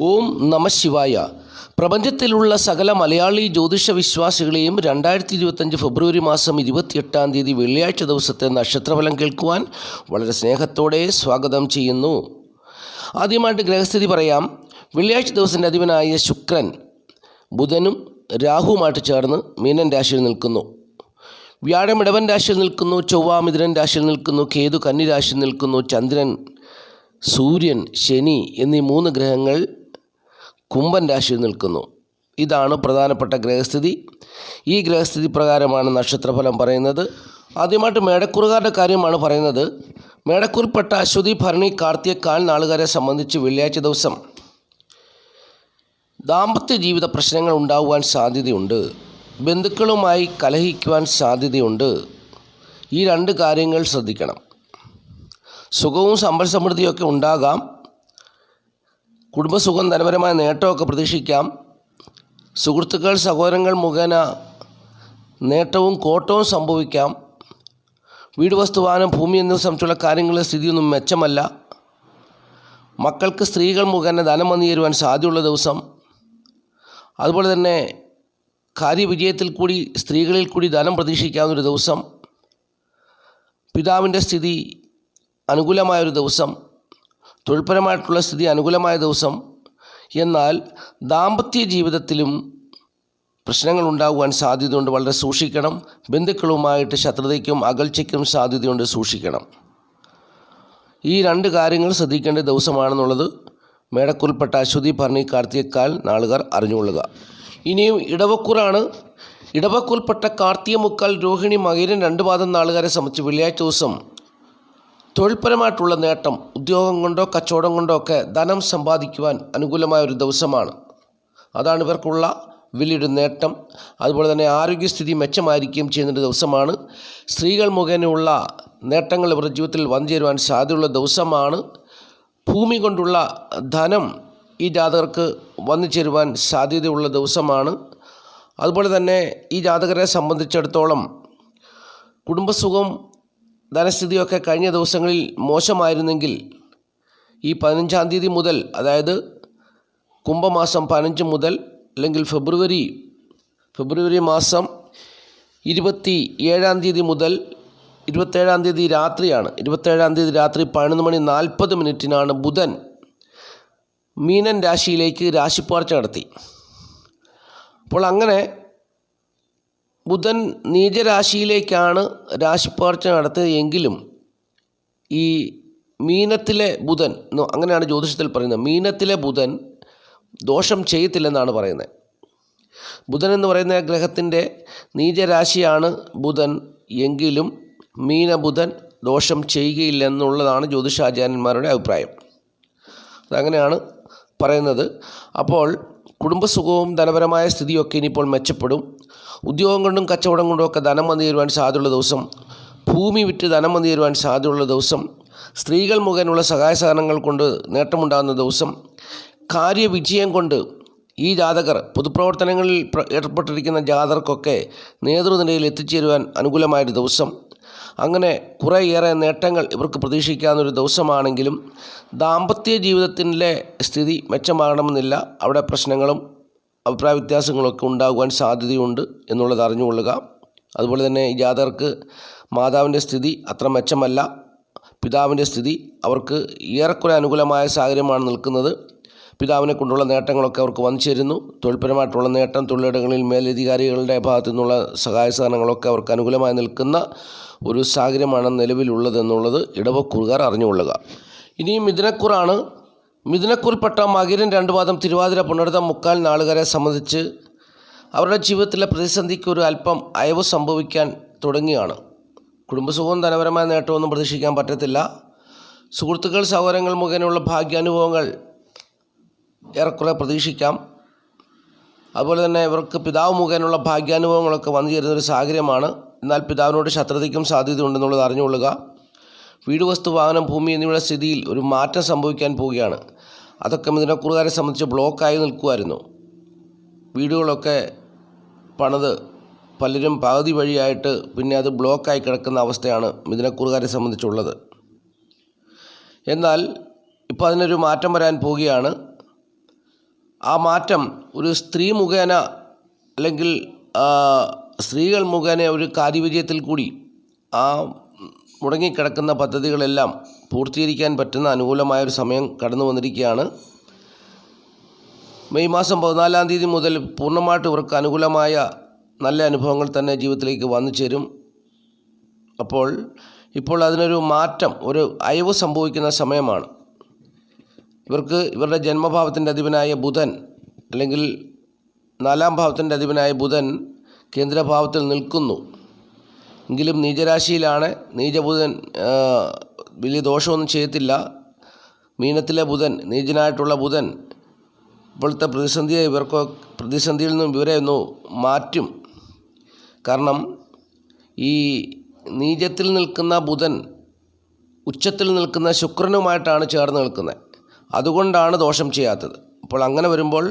ഓം നമ ശിവായ. പ്രപഞ്ചത്തിലുള്ള സകല മലയാളി ജ്യോതിഷ വിശ്വാസികളെയും 2025 ഫെബ്രുവരി മാസം 28-ാം തീയതി വെള്ളിയാഴ്ച ദിവസത്തെ നക്ഷത്രഫലം കേൾക്കുവാൻ വളരെ സ്നേഹത്തോടെ സ്വാഗതം ചെയ്യുന്നു. ആദ്യമായിട്ട് ഗ്രഹസ്ഥിതി പറയാം. വെള്ളിയാഴ്ച ദിവസത്തിൻ്റെ അധിപനായ ശുക്രൻ ബുധനും രാഹുവുമായിട്ട് ചേർന്ന് മീനൻ രാശിയിൽ നിൽക്കുന്നു. വ്യാഴം ഇടവൻ രാശിയിൽ നിൽക്കുന്നു. ചൊവ്വ മിഥുനൻ രാശിയിൽ നിൽക്കുന്നു. കേതു കന്നി രാശിയിൽ നിൽക്കുന്നു. ചന്ദ്രൻ, സൂര്യൻ, ശനി എന്നീ 3 ഗ്രഹങ്ങൾ കുംഭൻ രാശിയിൽ നിൽക്കുന്നു. ഇതാണ് പ്രധാനപ്പെട്ട ഗ്രഹസ്ഥിതി. ഈ ഗ്രഹസ്ഥിതി പ്രകാരമാണ് നക്ഷത്രഫലം പറയുന്നത്. ആദ്യമായിട്ട് മേടക്കൂറുകാരുടെ കാര്യമാണ് പറയുന്നത്. മേടക്കൂറിൽപ്പെട്ട അശ്വതി, ഭരണി, കാർത്തിക, കാൽ നാളുകാരെ സംബന്ധിച്ച് വെള്ളിയാഴ്ച ദിവസം ദാമ്പത്യ ജീവിത പ്രശ്നങ്ങൾ ഉണ്ടാകുവാൻ സാധ്യതയുണ്ട്. ബന്ധുക്കളുമായി കലഹിക്കുവാൻ സാധ്യതയുണ്ട്. ഈ 2 കാര്യങ്ങൾ ശ്രദ്ധിക്കണം. സുഖവും സമ്പൽ സമൃദ്ധിയൊക്കെ ഉണ്ടാകാം. കുടുംബസുഖം, ധനപരമായ നേട്ടമൊക്കെ പ്രതീക്ഷിക്കാം. സുഹൃത്തുക്കൾ, സഹോദരങ്ങൾ മുഖേന നേട്ടവും കോട്ടവും സംഭവിക്കാം. വീട്, വസ്തുവാഹനം, ഭൂമി എന്നിവ സംബന്ധിച്ചുള്ള കാര്യങ്ങളുടെ സ്ഥിതിയൊന്നും മെച്ചമല്ല. മക്കൾക്ക് സ്ത്രീകൾ മുഖേന ധനം വന്നു ചേരുവാൻ സാധ്യതയുള്ള ദിവസം. അതുപോലെ തന്നെ കാര്യവിജയത്തിൽ കൂടി സ്ത്രീകളിൽ കൂടി ധനം പ്രതീക്ഷിക്കാവുന്നൊരു ദിവസം. പിതാവിൻ്റെ സ്ഥിതി അനുകൂലമായൊരു ദിവസം. തൊഴിൽപരമായിട്ടുള്ള സ്ഥിതി അനുകൂലമായ ദിവസം. എന്നാൽ ദാമ്പത്യ ജീവിതത്തിലും പ്രശ്നങ്ങൾ ഉണ്ടാകുവാൻ സാധ്യതയുണ്ട്. വളരെ സൂക്ഷിക്കണം. ബന്ധുക്കളുമായിട്ട് ശത്രുതയ്ക്കും അകൽച്ചയ്ക്കും സാധ്യതയുണ്ട്. സൂക്ഷിക്കണം. ഈ 2 കാര്യങ്ങൾ ശ്രദ്ധിക്കേണ്ട ദിവസമാണെന്നുള്ളത് മേടക്കൂറിൽപ്പെട്ട അശ്വതി, ഭരണി, കാർത്തിക, കാൽ നാളുകാർ അറിഞ്ഞുകൊള്ളുക. ഇനിയും ഇടവക്കൂറാണ്. ഇടവക്കൂറിൽപ്പെട്ട കാർത്തിക, മുക്കാൽ, രോഹിണി, മകയിരം 2 പാദം നാളുകാരെ സംബന്ധിച്ച് വെള്ളിയാഴ്ച ദിവസം തൊഴിൽപരമായിട്ടുള്ള നേട്ടം, ഉദ്യോഗം കൊണ്ടോ കച്ചവടം കൊണ്ടോ ഒക്കെ ധനം സമ്പാദിക്കുവാൻ അനുകൂലമായ ഒരു ദിവസമാണ്. അതാണ് ഇവർക്കുള്ള വലിയൊരു നേട്ടം. അതുപോലെ തന്നെ ആരോഗ്യസ്ഥിതി മെച്ചമായിരിക്കുകയും ചെയ്യുന്നൊരു ദിവസമാണ്. സ്ത്രീകൾ മുഖേനയുള്ള നേട്ടങ്ങൾ ഇവരുടെ ജീവിതത്തിൽ വന്നു ചേരുവാൻ സാധ്യതയുള്ള ദിവസമാണ്. ഭൂമി കൊണ്ടുള്ള ധനം ഈ ജാതകർക്ക് വന്നു ചേരുവാൻ സാധ്യതയുള്ള ദിവസമാണ്. അതുപോലെ തന്നെ ഈ ജാതകരെ സംബന്ധിച്ചിടത്തോളം കുടുംബസുഖം, ധനസ്ഥിതിയൊക്കെ കഴിഞ്ഞ ദിവസങ്ങളിൽ മോശമായിരുന്നെങ്കിൽ ഈ 15-ാം തീയതി മുതൽ, അതായത് കുംഭമാസം 15 മുതൽ അല്ലെങ്കിൽ ഫെബ്രുവരി മാസം 27-ാം തീയതി മുതൽ 27-ാം തീയതി രാത്രിയാണ്. 27-ാം തീയതി രാത്രി 11:40 ബുധൻ മീനൻ രാശിയിലേക്ക് രാശിപ്പാർച്ച നടത്തി. അപ്പോൾ അങ്ങനെ ബുധൻ നീചരാശിയിലേക്കാണ് രാശിപ്പാർച്ച നടത്തിയതെങ്കിലും ഈ മീനത്തിലെ ബുധൻ, അങ്ങനെയാണ് ജ്യോതിഷത്തിൽ പറയുന്നത്, മീനത്തിലെ ബുധൻ ദോഷം ചെയ്യത്തില്ലെന്നാണ് പറയുന്നത്. ബുധൻ എന്ന് പറയുന്ന ഗ്രഹത്തിൻ്റെ നീചരാശിയാണ് ബുധൻ. എങ്കിലും മീനബുധൻ ദോഷം ചെയ്യുകയില്ലെന്നുള്ളതാണ് ജ്യോതിഷാചാര്യന്മാരുടെ അഭിപ്രായം. അതങ്ങനെയാണ് പറയുന്നത്. അപ്പോൾ കുടുംബസുഖവും ധനപരമായ സ്ഥിതിയൊക്കെ ഇനിയിപ്പോൾ മെച്ചപ്പെടും. ഉദ്യോഗം കൊണ്ടും കച്ചവടം കൊണ്ടും ഒക്കെ ധനം വന്നു ചേരുവാൻ സാധ്യതയുള്ള ദിവസം. ഭൂമി വിറ്റ് ധനം വന്നു ചേരുവാൻ സാധ്യതയുള്ള ദിവസം. സ്ത്രീകൾ മുഖേനയുള്ള സഹായ സഹകരണങ്ങൾ കൊണ്ട് നേട്ടമുണ്ടാകുന്ന ദിവസം. കാര്യവിജയം കൊണ്ട് ഈ ജാതകർ, പൊതുപ്രവർത്തനങ്ങളിൽ ഏർപ്പെട്ടിരിക്കുന്ന ജാതകർക്കൊക്കെ നേതൃനിരയിൽ എത്തിച്ചേരുവാൻ അനുകൂലമായൊരു ദിവസം. അങ്ങനെ കുറേയേറെ നേട്ടങ്ങൾ ഇവർക്ക് പ്രതീക്ഷിക്കാവുന്നൊരു ദിവസമാണെങ്കിലും ദാമ്പത്യ ജീവിതത്തിൻ്റെ സ്ഥിതി മെച്ചമാകണമെന്നില്ല. അവിടെ പ്രശ്നങ്ങളും അഭിപ്രായ വ്യത്യാസങ്ങളൊക്കെ ഉണ്ടാകുവാൻ സാധ്യതയുണ്ട് എന്നുള്ളത് അറിഞ്ഞുകൊള്ളുക. അതുപോലെ തന്നെ ഈ ജാതകർക്ക് മാതാവിൻ്റെ സ്ഥിതി അത്ര മെച്ചമല്ല. പിതാവിൻ്റെ സ്ഥിതി അവർക്ക് ഏറെക്കുറെ അനുകൂലമായ സാഹചര്യമാണ് നിൽക്കുന്നത്. പിതാവിനെ കൊണ്ടുള്ള നേട്ടങ്ങളൊക്കെ അവർക്ക് വന്നു ചേരുന്നു. തൊഴിൽപരമായിട്ടുള്ള നേട്ടം, തൊഴിലിടങ്ങളിൽ മേലധികാരികളുടെ ഭാഗത്തു നിന്നുള്ള സഹായ സഹകരണങ്ങളൊക്കെ അവർക്ക് അനുകൂലമായി നിൽക്കുന്ന ഒരു സാഹചര്യമാണ് നിലവിലുള്ളതെന്നുള്ളത് ഇടവക്കൂറുകാർ അറിഞ്ഞുകൊള്ളുക. ഇനിയും മിഥുനക്കൂറാണ്. മിഥുനക്കൂറിൽപ്പെട്ട മകയിരം 2 പാദം, തിരുവാതിര, പുണർതം, മുക്കാൽ നാളുകാരെ സംബന്ധിച്ച് അവരുടെ ജീവിതത്തിലെ പ്രതിസന്ധിക്ക് ഒരു അല്പം അയവ് സംഭവിക്കാൻ തുടങ്ങിയാണ്. കുടുംബസുഖവും ധനപരമായ നേട്ടമൊന്നും പ്രതീക്ഷിക്കാൻ പറ്റത്തില്ല. സുഹൃത്തുക്കൾ, സഹോദരങ്ങൾ മുഖേനയുള്ള ഭാഗ്യാനുഭവങ്ങൾ ഏറെക്കുറെ പ്രതീക്ഷിക്കാം. അതുപോലെ തന്നെ ഇവർക്ക് പിതാവ് മുഖേനയുള്ള ഭാഗ്യാനുഭവങ്ങളൊക്കെ വന്നു ചേരുന്നൊരു സാഹചര്യമാണ്. എന്നാൽ പിതാവിനോട് ശത്രുതയ്ക്കും സാധ്യതയുണ്ടെന്നുള്ളത് അറിഞ്ഞുകൊള്ളുക. വീട്, വസ്തു, വാഹനം, ഭൂമി എന്നിവയുടെ സ്ഥിതിയിൽ ഒരു മാറ്റം സംഭവിക്കാൻ പോവുകയാണ്. അതൊക്കെ മിഥുനക്കൂറുകാരെ സംബന്ധിച്ച് ബ്ലോക്കായി നിൽക്കുമായിരുന്നു. വീടുകളൊക്കെ പണിത് പലരും പകുതി വഴിയായിട്ട് പിന്നെ അത് ബ്ലോക്കായി കിടക്കുന്ന അവസ്ഥയാണ് മിഥുനക്കൂറുകാരെ സംബന്ധിച്ചുള്ളത്. എന്നാൽ ഇപ്പോൾ അതിനൊരു മാറ്റം വരാൻ പോവുകയാണ്. ആ മാറ്റം ഒരു സ്ത്രീ മുഖേന അല്ലെങ്കിൽ സ്ത്രീകൾ മുഖേന ഒരു കാര്യവിജയത്തിൽ കൂടി ആ മുടങ്ങിക്കിടക്കുന്ന പദ്ധതികളെല്ലാം പൂർത്തീകരിക്കാൻ പറ്റുന്ന അനുകൂലമായൊരു സമയം കടന്നു വന്നിരിക്കുകയാണ്. മെയ് മാസം 14-ാം തീയതി മുതൽ പൂർണ്ണമായിട്ട് ഇവർക്ക് അനുകൂലമായ നല്ല അനുഭവങ്ങൾ തന്നെ ജീവിതത്തിലേക്ക് വന്നു ചേരും. ഇപ്പോൾ അതിനൊരു മാറ്റം, ഒരു അയവ് സംഭവിക്കുന്ന സമയമാണ്. ഇവർക്ക് ഇവരുടെ ജന്മഭാവത്തിൻ്റെ അധിപനായ ബുധൻ അല്ലെങ്കിൽ 4-ാം ഭാവത്തിൻ്റെ അധിപനായ ബുധൻ കേന്ദ്രഭാവത്തിൽ നിൽക്കുന്നു. എങ്കിലും നീചരാശിയിലാണ്. നീചബുധൻ വലിയ ദോഷമൊന്നും ചെയ്യത്തില്ല. മീനത്തിലെ ബുധൻ, നീചനായിട്ടുള്ള ബുധൻ ഇപ്പോഴത്തെ പ്രതിസന്ധിയിൽ നിന്നും ഇവരെ ഒന്ന് മാറ്റും. കാരണം ഈ നീചത്തിൽ നിൽക്കുന്ന ബുധൻ ഉച്ചത്തിൽ നിൽക്കുന്ന ശുക്രനുമായിട്ടാണ് ചേർന്ന് നിൽക്കുന്നത്. അതുകൊണ്ടാണ് ദോഷം ചെയ്യാത്തത്. അപ്പോൾ അങ്ങനെ വരുമ്പോൾ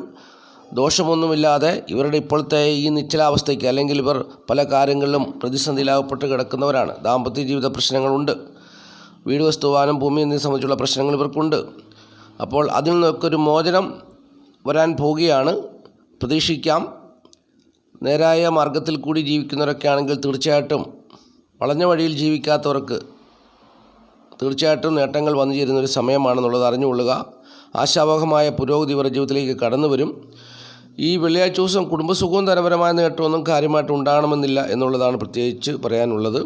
ദോഷമൊന്നുമില്ലാതെ ഇവരുടെ ഇപ്പോഴത്തെ ഈ നിശ്ചലാവസ്ഥയ്ക്ക്, അല്ലെങ്കിൽ ഇവർ പല കാര്യങ്ങളിലും പ്രതിസന്ധിയിലാകപ്പെട്ട് കിടക്കുന്നവരാണ്. ദാമ്പത്യ ജീവിത പ്രശ്നങ്ങളുണ്ട്, വീട് വസ്തുവാനും ഭൂമി എന്നിവ സംബന്ധിച്ചുള്ള പ്രശ്നങ്ങൾ ഇവർക്കുണ്ട്. അപ്പോൾ അതിൽ നിന്നൊക്കെ ഒരു മോചനം വരാൻ പോവുകയാണ്. പ്രതീക്ഷിക്കാം. നേരായ മാർഗത്തിൽ കൂടി ജീവിക്കുന്നവരൊക്കെ ആണെങ്കിൽ തീർച്ചയായിട്ടും വളഞ്ഞ വഴിയിൽ ജീവിക്കാത്തവർക്ക് തീർച്ചയായിട്ടും നേട്ടങ്ങൾ വന്നു ചേരുന്നൊരു സമയമാണെന്നുള്ളത് അറിഞ്ഞുകൊള്ളുക. ആശാവഹമായ പുരോഗതി ഇവരുടെ ജീവിതത്തിലേക്ക് കടന്നു വരും. ഈ വെള്ളിയാഴ്ച ദിവസം കുടുംബസുഖവും ധനപരമായ നേട്ടമൊന്നും കാര്യമായിട്ട് ഉണ്ടാകണമെന്നില്ല എന്നുള്ളതാണ് പ്രത്യേകിച്ച് പറയാനുള്ളത്.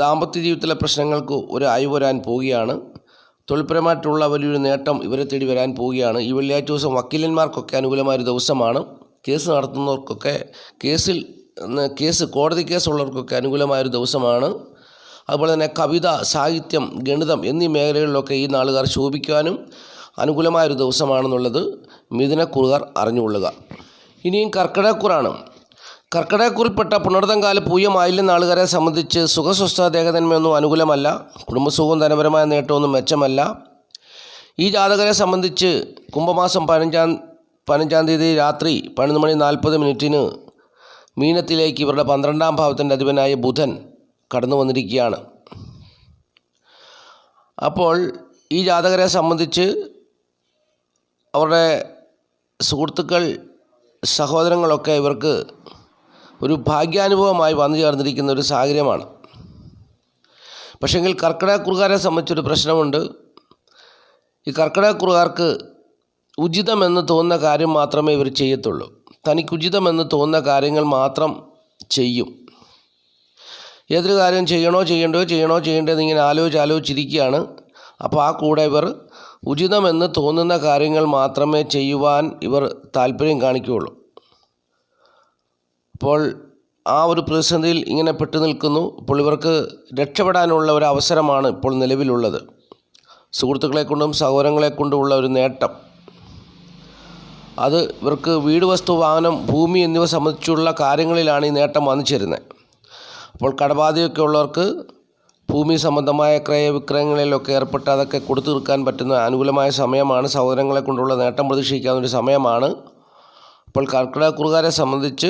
ദാമ്പത്യ ജീവിതത്തിലെ പ്രശ്നങ്ങൾക്ക് ഒരു അയവ് വരാൻ പോവുകയാണ്. തൊഴിൽപരമായിട്ടുള്ള വലിയൊരു നേട്ടം ഇവരെ തേടി വരാൻ പോവുകയാണ്. ഈ വെള്ളിയാഴ്ച ദിവസം വക്കീലന്മാർക്കൊക്കെ അനുകൂലമായൊരു ദിവസമാണ്. കേസ് നടത്തുന്നവർക്കൊക്കെ കോടതി കേസുള്ളവർക്കൊക്കെ അനുകൂലമായൊരു ദിവസമാണ്. അതുപോലെ തന്നെ കവിത, സാഹിത്യം, ഗണിതം എന്നീ മേഖലകളിലൊക്കെ ഈ നാളുകാർ ശോഭിക്കാനും അനുകൂലമായൊരു ദിവസമാണെന്നുള്ളത് മിഥുനക്കുറുകാർ അറിഞ്ഞുകൊള്ളുക. ഇനിയും കർക്കിടകക്കുറാണ്. കർക്കിടകക്കുറിൽപ്പെട്ട പുണർതംകാല പൂയമായില്യം നാളുകാരെ സംബന്ധിച്ച് സുഖസ്വസ്ഥ ദേഹതന്മയൊന്നും അനുകൂലമല്ല. കുടുംബസുഖവും ധനപരമായ നേട്ടമൊന്നും മെച്ചമല്ല. ഈ ജാതകരെ സംബന്ധിച്ച് കുംഭമാസം 15-ാം തീയതി രാത്രി 11:40 മീനത്തിലേക്ക് ഇവരുടെ 12-ാം ഭാവത്തിൻ്റെ അധിപനായ ബുധൻ കടന്നു വന്നിരിക്കുകയാണ്. അപ്പോൾ ഈ ജാതകരെ സംബന്ധിച്ച് അവരുടെ സുഹൃത്തുക്കൾ, സഹോദരങ്ങളൊക്കെ ഇവർക്ക് ഒരു ഭാഗ്യാനുഭവമായി വന്നു ചേർന്നിരിക്കുന്ന ഒരു സാഹചര്യമാണ്. പക്ഷേങ്കിൽ കർക്കിടകക്കുറുകാരെ സംബന്ധിച്ചൊരു പ്രശ്നമുണ്ട്. ഈ കർക്കിടകക്കുറുകാർക്ക് ഉചിതമെന്ന് തോന്നുന്ന കാര്യം മാത്രമേ ഇവർ ചെയ്യത്തുള്ളൂ. തനിക്കുചിതമെന്ന് തോന്നുന്ന കാര്യങ്ങൾ മാത്രം ചെയ്യും. ഏതൊരു കാര്യം ചെയ്യണ്ടേന്ന് ഇങ്ങനെ ആലോചിച്ചിരിക്കുകയാണ്. അപ്പോൾ ആ കൂടെ ഇവർ ഉചിതമെന്ന് തോന്നുന്ന കാര്യങ്ങൾ മാത്രമേ ചെയ്യുവാൻ ഇവർ താല്പര്യം കാണിക്കുകയുള്ളൂ. അപ്പോൾ ആ ഒരു പ്രതിസന്ധിയിൽ ഇങ്ങനെ പെട്ടു നിൽക്കുന്നു. ഇപ്പോൾ ഇവർക്ക് രക്ഷപ്പെടാനുള്ള ഒരു അവസരമാണ് ഇപ്പോൾ നിലവിലുള്ളത്. സുഹൃത്തുക്കളെ കൊണ്ടും സഹോദരങ്ങളെ കൊണ്ടുമുള്ള ഒരു നേട്ടം, അത് ഇവർക്ക് വീട്, വസ്തു, വാഹനം, ഭൂമി എന്നിവ സംബന്ധിച്ചുള്ള കാര്യങ്ങളിലാണ് ഈ നേട്ടം വന്നു ചേരുന്നത്. അപ്പോൾ കടബാധ്യതയൊക്കെ ഉള്ളവർക്ക് ഭൂമി സംബന്ധമായ ക്രയവിക്രയങ്ങളിലൊക്കെ ഏർപ്പെട്ട് അതൊക്കെ കൊടുത്തു തീർക്കാൻ പറ്റുന്ന അനുകൂലമായ സമയമാണ്. സഹോദരങ്ങളെ കൊണ്ടുള്ള നേട്ടം പ്രതീക്ഷിക്കാവുന്നൊരു സമയമാണ്. അപ്പോൾ കർക്കിടകക്കുറുകാരെ സംബന്ധിച്ച്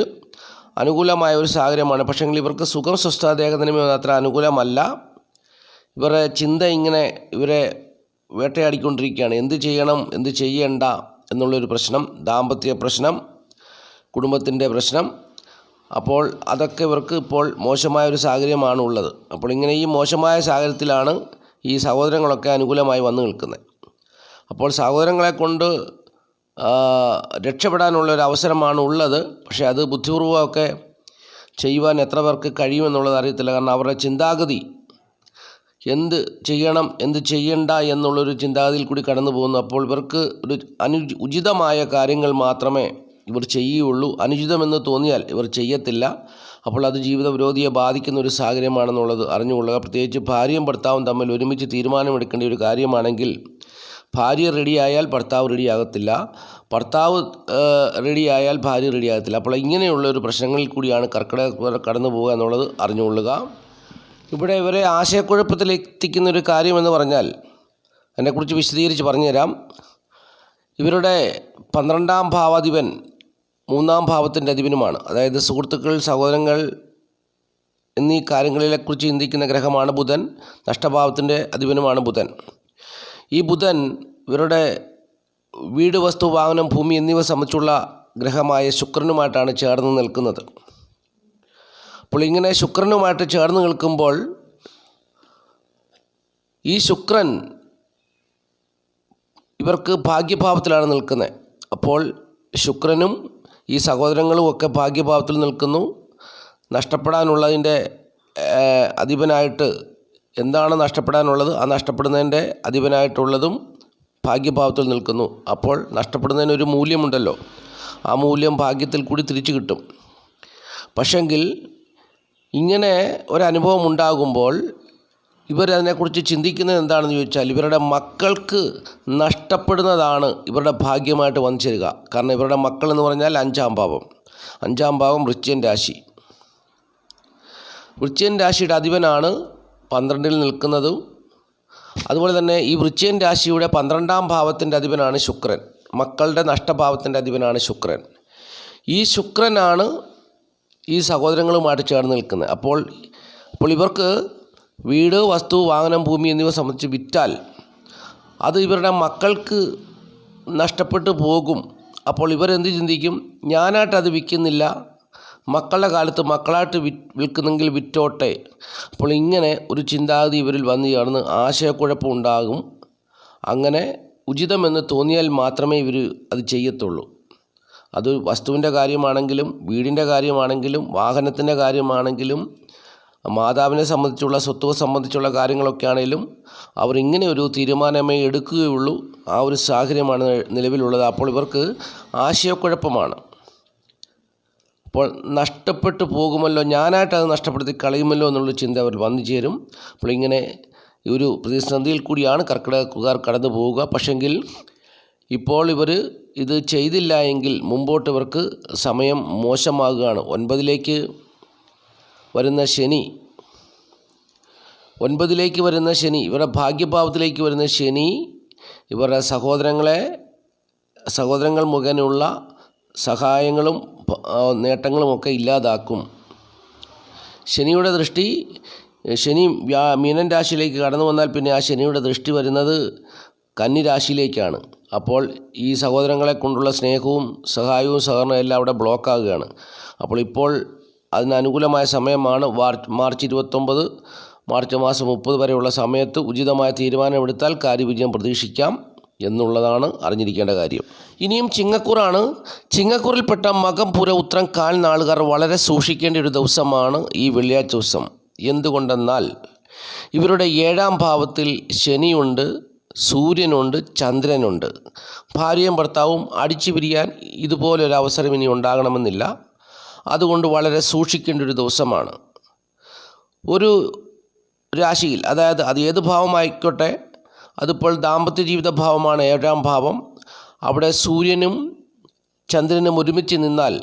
അനുകൂലമായ ഒരു സാഹചര്യമാണ്. പക്ഷേങ്കിൽ ഇവർക്ക് സുഖം, സ്വസ്ഥ, ദേഹതന്മയൊന്നും അത്ര അനുകൂലമല്ല. ഇവരുടെ ചിന്ത ഇങ്ങനെ ഇവരെ വേട്ടയാടിക്കൊണ്ടിരിക്കുകയാണ്. എന്ത് ചെയ്യണം, എന്ത് ചെയ്യണ്ട എന്നുള്ളൊരു പ്രശ്നം, ദാമ്പത്യ പ്രശ്നം, കുടുംബത്തിൻ്റെ പ്രശ്നം. അപ്പോൾ അതൊക്കെ ഇവർക്ക് ഇപ്പോൾ മോശമായൊരു സാഹചര്യമാണ് ഉള്ളത്. അപ്പോൾ ഇങ്ങനെ ഈ മോശമായ സാഹചര്യത്തിലാണ് ഈ സഹോദരങ്ങളൊക്കെ അനുകൂലമായി വന്നു നിൽക്കുന്നത്. അപ്പോൾ സഹോദരങ്ങളെ കൊണ്ട് രക്ഷപ്പെടാനുള്ള ഒരു അവസരമാണ് ഉള്ളത്. പക്ഷേ അത് ബുദ്ധിപൂർവ്വമൊക്കെ ചെയ്യുവാൻ എത്ര പേർക്ക് കഴിയുമെന്നുള്ളത് അറിയത്തില്ല. കാരണം അവരുടെ ചിന്താഗതി എന്ത് ചെയ്യണം, എന്ത് ചെയ്യണ്ട എന്നുള്ളൊരു ചിന്താഗതിയിൽ കൂടി കടന്നു പോകുന്നു. അപ്പോൾ ഇവർക്ക് ഒരു ഉചിതമായ കാര്യങ്ങൾ മാത്രമേ ഇവർ ചെയ്യുകയുള്ളൂ. അനുചിതമെന്ന് തോന്നിയാൽ ഇവർ ചെയ്യത്തില്ല. അപ്പോൾ അത് ജീവിത വിരോധിയെ ബാധിക്കുന്ന ഒരു സാഹചര്യമാണെന്നുള്ളത് അറിഞ്ഞുകൊള്ളുക. പ്രത്യേകിച്ച് ഭാര്യയും ഭർത്താവും തമ്മിൽ ഒരുമിച്ച് തീരുമാനമെടുക്കേണ്ട ഒരു കാര്യമാണെങ്കിൽ ഭാര്യ റെഡിയായാൽ ഭർത്താവ് റെഡിയാകത്തില്ല, ഭർത്താവ് റെഡിയായാൽ ഭാര്യ റെഡിയാകത്തില്ല. അപ്പോൾ ഇങ്ങനെയുള്ള ഒരു പ്രശ്നങ്ങളിൽ കൂടിയാണ് കർക്കിടക കടന്നു പോകുക എന്നുള്ളത് അറിഞ്ഞുകൊള്ളുക. ഇവിടെ ഇവരെ ആശയക്കുഴപ്പത്തിലെത്തിക്കുന്നൊരു കാര്യമെന്ന് പറഞ്ഞാൽ, അതിനെക്കുറിച്ച് വിശദീകരിച്ച് പറഞ്ഞുതരാം. ഇവരുടെ 12-ാം ഭാവാധിപൻ 3-ാം ഭാവത്തിൻ്റെ അധിപനുമാണ്. അതായത് സുഹൃത്തുക്കൾ, സഹോദരങ്ങൾ എന്നീ കാര്യങ്ങളിലെക്കുറിച്ച് ചിന്തിക്കുന്ന ഗ്രഹമാണ് ബുധൻ. നഷ്ടഭാവത്തിൻ്റെ അധിപനുമാണ് ബുധൻ. ഈ ബുധൻ ഇവരുടെ വീട്, വസ്തു, വാഹനം, ഭൂമി എന്നിവ സംബന്ധിച്ചുള്ള ഗ്രഹമായ ശുക്രനുമായിട്ടാണ് ചേർന്ന് നിൽക്കുന്നത്. അപ്പോൾ ഇങ്ങനെ ശുക്രനുമായിട്ട് ചേർന്ന് നിൽക്കുമ്പോൾ ഈ ശുക്രൻ ഇവർക്ക് ഭാഗ്യഭാവത്തിലാണ് നിൽക്കുന്നത്. അപ്പോൾ ശുക്രനും ഈ സഹോദരങ്ങളും ഒക്കെ ഭാഗ്യഭാവത്തിൽ നിൽക്കുന്നു. നഷ്ടപ്പെടാനുള്ളതിൻ്റെ അധിപനായിട്ട് എന്താണ് നഷ്ടപ്പെടാനുള്ളത്, ആ നഷ്ടപ്പെടുന്നതിൻ്റെ അധിപനായിട്ടുള്ളതും ഭാഗ്യഭാവത്തിൽ നിൽക്കുന്നു. അപ്പോൾ നഷ്ടപ്പെടുന്നതിനൊരു മൂല്യമുണ്ടല്ലോ, ആ മൂല്യം ഭാഗ്യത്തിൽ കൂടി തിരിച്ചു കിട്ടും. പക്ഷെങ്കിൽ ഇങ്ങനെ ഒരനുഭവം ഉണ്ടാകുമ്പോൾ ഇവരതിനെക്കുറിച്ച് ചിന്തിക്കുന്നത് എന്താണെന്ന് ചോദിച്ചാൽ, ഇവരുടെ മക്കൾക്ക് നഷ്ടപ്പെടുന്നതാണ് ഇവരുടെ ഭാഗ്യമായിട്ട് വന്നു ചേരുക. കാരണം ഇവരുടെ മക്കൾ എന്ന് പറഞ്ഞാൽ അഞ്ചാം ഭാവം വൃശ്ചികൻ രാശി. വൃശ്ചികൻ രാശിയുടെ അധിപനാണ് 12-ൽ നിൽക്കുന്നതും. അതുപോലെ തന്നെ ഈ വൃശ്ചികൻ രാശിയുടെ 12-ാം ഭാവത്തിൻ്റെ അധിപനാണ് ശുക്രൻ. മക്കളുടെ നഷ്ടഭാവത്തിൻ്റെ അധിപനാണ് ശുക്രൻ. ഈ ശുക്രനാണ് ഈ സഹോദരങ്ങളുമായിട്ട് ചേർന്ന് നിൽക്കുന്നത്. അപ്പോൾ ഇവർക്ക് വീട്, വസ്തു, വാഹനം, ഭൂമി എന്നിവ സംബന്ധിച്ച് വിറ്റാൽ അത് ഇവരുടെ മക്കൾക്ക് നഷ്ടപ്പെട്ടു പോകും. അപ്പോൾ ഇവരെന്ത് ചിന്തിക്കും, ഞാനായിട്ടത് വിൽക്കുന്നില്ല, മക്കളുടെ കാലത്ത് മക്കളായിട്ട് വിൽക്കുന്നെങ്കിൽ വിറ്റോട്ടെ. അപ്പോൾ ഇങ്ങനെ ഒരു ചിന്താഗതി ഇവരിൽ വന്നു ചേർന്ന് ആശയക്കുഴപ്പം ഉണ്ടാകും. അങ്ങനെ ഉചിതമെന്ന് തോന്നിയാൽ മാത്രമേ ഇവർ അത് ചെയ്യത്തുള്ളൂ. അത് വസ്തുവിൻ്റെ കാര്യമാണെങ്കിലും വീടിൻ്റെ കാര്യമാണെങ്കിലും വാഹനത്തിൻ്റെ കാര്യമാണെങ്കിലും മാതാവിനെ സംബന്ധിച്ചുള്ള സ്വത്ത് സംബന്ധിച്ചുള്ള കാര്യങ്ങളൊക്കെ ആണെങ്കിലും അവർ ഇങ്ങനെ ഒരു തീരുമാനമേ എടുക്കുകയുള്ളൂ. ആ ഒരു സാഹചര്യമാണ് നിലവിലുള്ളത്. അപ്പോൾ ഇവർക്ക് ആശയക്കുഴപ്പമാണ്. അപ്പോൾ നഷ്ടപ്പെട്ടു പോകുമല്ലോ, ഞാനായിട്ടത് നഷ്ടപ്പെടുത്തി കളയുമല്ലോ എന്നുള്ള ചിന്ത അവർ വന്നു ചേരും. അപ്പോൾ ഇങ്ങനെ ഒരു പ്രതിസന്ധിയിൽ കൂടിയാണ് കർക്കിടകക്കാർ കടന്നു പോവുക. പക്ഷെങ്കിൽ ഇപ്പോൾ ഇവർ ഇത് ചെയ്തില്ല എങ്കിൽ മുമ്പോട്ട് ഇവർക്ക് സമയം മോശമാകുകയാണ്. 9-ലേക്ക് വരുന്ന ശനി, ഇവരുടെ ഭാഗ്യഭാവത്തിലേക്ക് വരുന്ന ശനി ഇവരുടെ സഹോദരങ്ങൾ മുഖേനയുള്ള സഹായങ്ങളും നേട്ടങ്ങളുമൊക്കെ ഇല്ലാതാക്കും. ശനിയുടെ ദൃഷ്ടി, ശനി മീനൻ രാശിയിലേക്ക് കടന്നു വന്നാൽ പിന്നെ ആ ശനിയുടെ ദൃഷ്ടി വരുന്നത് കന്നി രാശിയിലേക്കാണ്. അപ്പോൾ ഈ സഹോദരങ്ങളെ കൊണ്ടുള്ള സ്നേഹവും സഹായവും സഹകരണവും എല്ലാം അവിടെ ബ്ലോക്കാകുകയാണ്. അപ്പോൾ ഇപ്പോൾ അതിന് അനുകൂലമായ സമയമാണ് മാർച്ച് 29, മാർച്ച് മാസം 30 വരെയുള്ള സമയത്ത് ഉചിതമായ തീരുമാനമെടുത്താൽ കാര്യവിജയം പ്രതീക്ഷിക്കാം എന്നുള്ളതാണ് അറിഞ്ഞിരിക്കേണ്ട കാര്യം. ഇനിയും ചിങ്ങക്കൂറാണ്. ചിങ്ങക്കൂറിൽപ്പെട്ട മകം, പുര, ഉത്രം, കാൽ നാളുകാർ വളരെ സൂക്ഷിക്കേണ്ട ഒരു ദിവസമാണ് ഈ വെള്ളിയാഴ്ച ദിവസം. എന്തുകൊണ്ടെന്നാൽ ഇവരുടെ 7-ാം ഭാവത്തിൽ ശനിയുണ്ട്, സൂര്യനുണ്ട്, ചന്ദ്രനുണ്ട്. ഭാര്യയും ഭർത്താവും അടിച്ചു പിരിയാൻ ഇതുപോലൊരു അവസരം ഇനി ഉണ്ടാകണമെന്നില്ല. അതുകൊണ്ട് വളരെ സൂക്ഷിക്കേണ്ട ഒരു ദിവസമാണ്. ഒരു രാശിയിൽ, അതായത് അത് ഏത് ഭാവമായിക്കോട്ടെ, അതിപ്പോൾ ദാമ്പത്യ ജീവിത ഭാവമാണ് 7-ാം ഭാവം. അവിടെ സൂര്യനും ചന്ദ്രനും ഒരുമിച്ച് നിന്നാൽ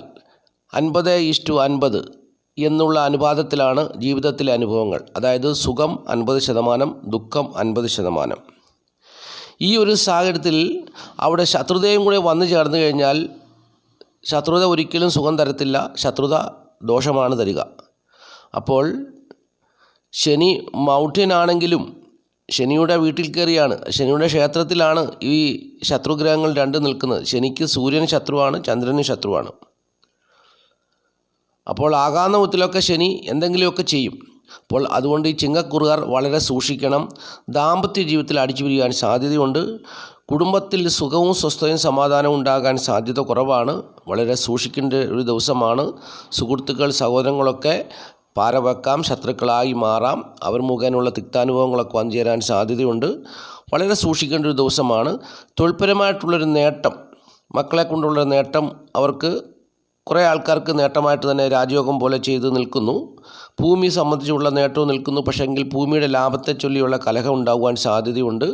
50:50 എന്നുള്ള അനുപാതത്തിലാണ് ജീവിതത്തിലെ അനുഭവങ്ങൾ. അതായത് സുഖം 50%, ദുഃഖം 50%. ഈ ഒരു സാഹചര്യത്തിൽ അവിടെ ശത്രുതയും കൂടെ വന്നു ചേർന്ന് കഴിഞ്ഞാൽ ശത്രുത ഒരിക്കലും സുഖം തരത്തില്ല, ശത്രുത ദോഷമാണ് തരിക. അപ്പോൾ ശനി മൗഢ്യനാണെങ്കിലും ശനിയുടെ വീട്ടിൽ കയറിയാണ്, ശനിയുടെ ക്ഷേത്രത്തിലാണ് ഈ ശത്രുഗ്രഹങ്ങൾ രണ്ടും നിൽക്കുന്നത്. ശനിക്ക് സൂര്യൻ ശത്രുവാണ്, ചന്ദ്രനും ശത്രുവാണ്. അപ്പോൾ ആകാന്നവത്തിലൊക്കെ ശനി എന്തെങ്കിലുമൊക്കെ ചെയ്യും. അപ്പോൾ അതുകൊണ്ട് ഈ ചിങ്ങക്കൂറുകാർ വളരെ സൂക്ഷിക്കണം. ദാമ്പത്യ ജീവിതത്തിൽ അടിച്ചു പിരിയാൻ സാധ്യതയുണ്ട്. കുടുംബത്തിൽ സുഖവും സ്വസ്ഥതയും സമാധാനവും ഉണ്ടാകാൻ സാധ്യത കുറവാണ്. വളരെ സൂക്ഷിക്കേണ്ട ഒരു ദിവസമാണ്. സുഹൃത്തുക്കൾ, സഹോദരങ്ങളൊക്കെ പാരവെക്കാം, ശത്രുക്കളായി മാറാം. അവർ മുഖേനയുള്ള തിക്താനുഭവങ്ങളൊക്കെ വന്നു ചേരാൻ സാധ്യതയുണ്ട്. വളരെ സൂക്ഷിക്കേണ്ട ഒരു ദിവസമാണ്. തൊഴിൽപരമായിട്ടുള്ളൊരു നേട്ടം, മക്കളെ കൊണ്ടുള്ളൊരു നേട്ടം അവർക്ക് കുറേ ആൾക്കാർക്ക് നേട്ടമായിട്ട് തന്നെ രാജയോഗം പോലെ ചെയ്ത് നിൽക്കുന്നു. ഭൂമി സംബന്ധിച്ചുള്ള നേട്ടവും നിൽക്കുന്നു. പക്ഷേങ്കിൽ ഭൂമിയുടെ ലാഭത്തെ ചൊല്ലിയുള്ള കലഹം ഉണ്ടാകുവാൻ സാധ്യതയുണ്ട്.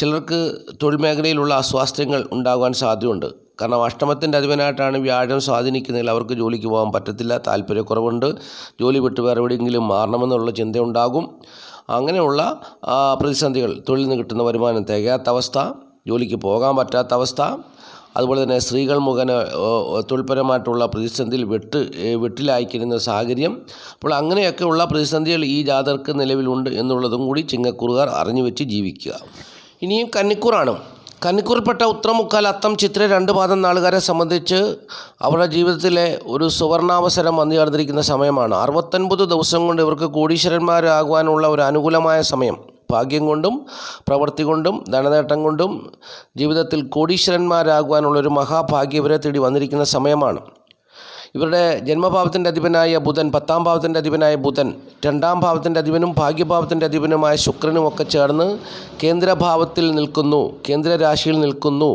ചിലർക്ക് തൊഴിൽ മേഖലയിലുള്ള അസ്വാസ്ഥ്യങ്ങൾ ഉണ്ടാകുവാൻ സാധ്യതയുണ്ട്. കാരണം അഷ്ടമത്തിൻ്റെ അധിപനായിട്ടാണ് വ്യാഴം സ്വാധീനിക്കുന്നതിൽ അവർക്ക് ജോലിക്ക് പോകാൻ പറ്റത്തില്ല, താല്പര്യക്കുറവുണ്ട്. ജോലി വിട്ട് വേറെ എവിടെയെങ്കിലും മാറണമെന്നുള്ള ചിന്തയുണ്ടാകും. അങ്ങനെയുള്ള പ്രതിസന്ധികൾ, തൊഴിലിൽ നിന്ന് കിട്ടുന്ന വരുമാനം തികയാത്ത അവസ്ഥ, ജോലിക്ക് പോകാൻ പറ്റാത്ത അവസ്ഥ, അതുപോലെ തന്നെ സ്ത്രീകൾ മുഖേന തൊഴിൽപരമായിട്ടുള്ള പ്രതിസന്ധിയിൽ വെട്ടിലായിരിക്കുന്ന സാഹചര്യം. അപ്പോൾ അങ്ങനെയൊക്കെയുള്ള പ്രതിസന്ധികൾ ഈ ജാതകർക്ക് നിലവിലുണ്ട് എന്നുള്ളതും കൂടി ചിങ്ങക്കൂറുകാർ അറിഞ്ഞു വെച്ച് ജീവിക്കുക. ഇനിയും കന്നിക്കൂറാണ്. കന്നിക്കൂറിൽപ്പെട്ട ഉത്രമുക്കാൽ അത്തം ചിത്ര 2 പാദം നാളുകാരെ സംബന്ധിച്ച് അവരുടെ ജീവിതത്തിലെ ഒരു സുവർണാവസരം വന്നു ചേർന്നിരിക്കുന്ന സമയമാണ്. 69 ദിവസം കൊണ്ട് ഇവർക്ക് കോടീശ്വരന്മാരാകുവാനുള്ള ഒരു അനുകൂലമായ സമയം. ഭാഗ്യം കൊണ്ടും പ്രവൃത്തി കൊണ്ടും ധനനേട്ടം കൊണ്ടും ജീവിതത്തിൽ കോടീശ്വരന്മാരാകുവാനുള്ളൊരു മഹാഭാഗ്യം ഇവരെ തേടി വന്നിരിക്കുന്ന സമയമാണ്. ഇവരുടെ ജന്മഭാവത്തിൻ്റെ അധിപനായ ബുധൻ, 10-ാം ഭാവത്തിൻ്റെ അധിപനായ ബുധൻ, 2-ാം ഭാവത്തിൻ്റെ അധിപനും ഭാഗ്യഭാവത്തിൻ്റെ അധിപനുമായ ശുക്രനുമൊക്കെ ചേർന്ന് കേന്ദ്രഭാവത്തിൽ നിൽക്കുന്നു, കേന്ദ്രരാശിയിൽ നിൽക്കുന്നു.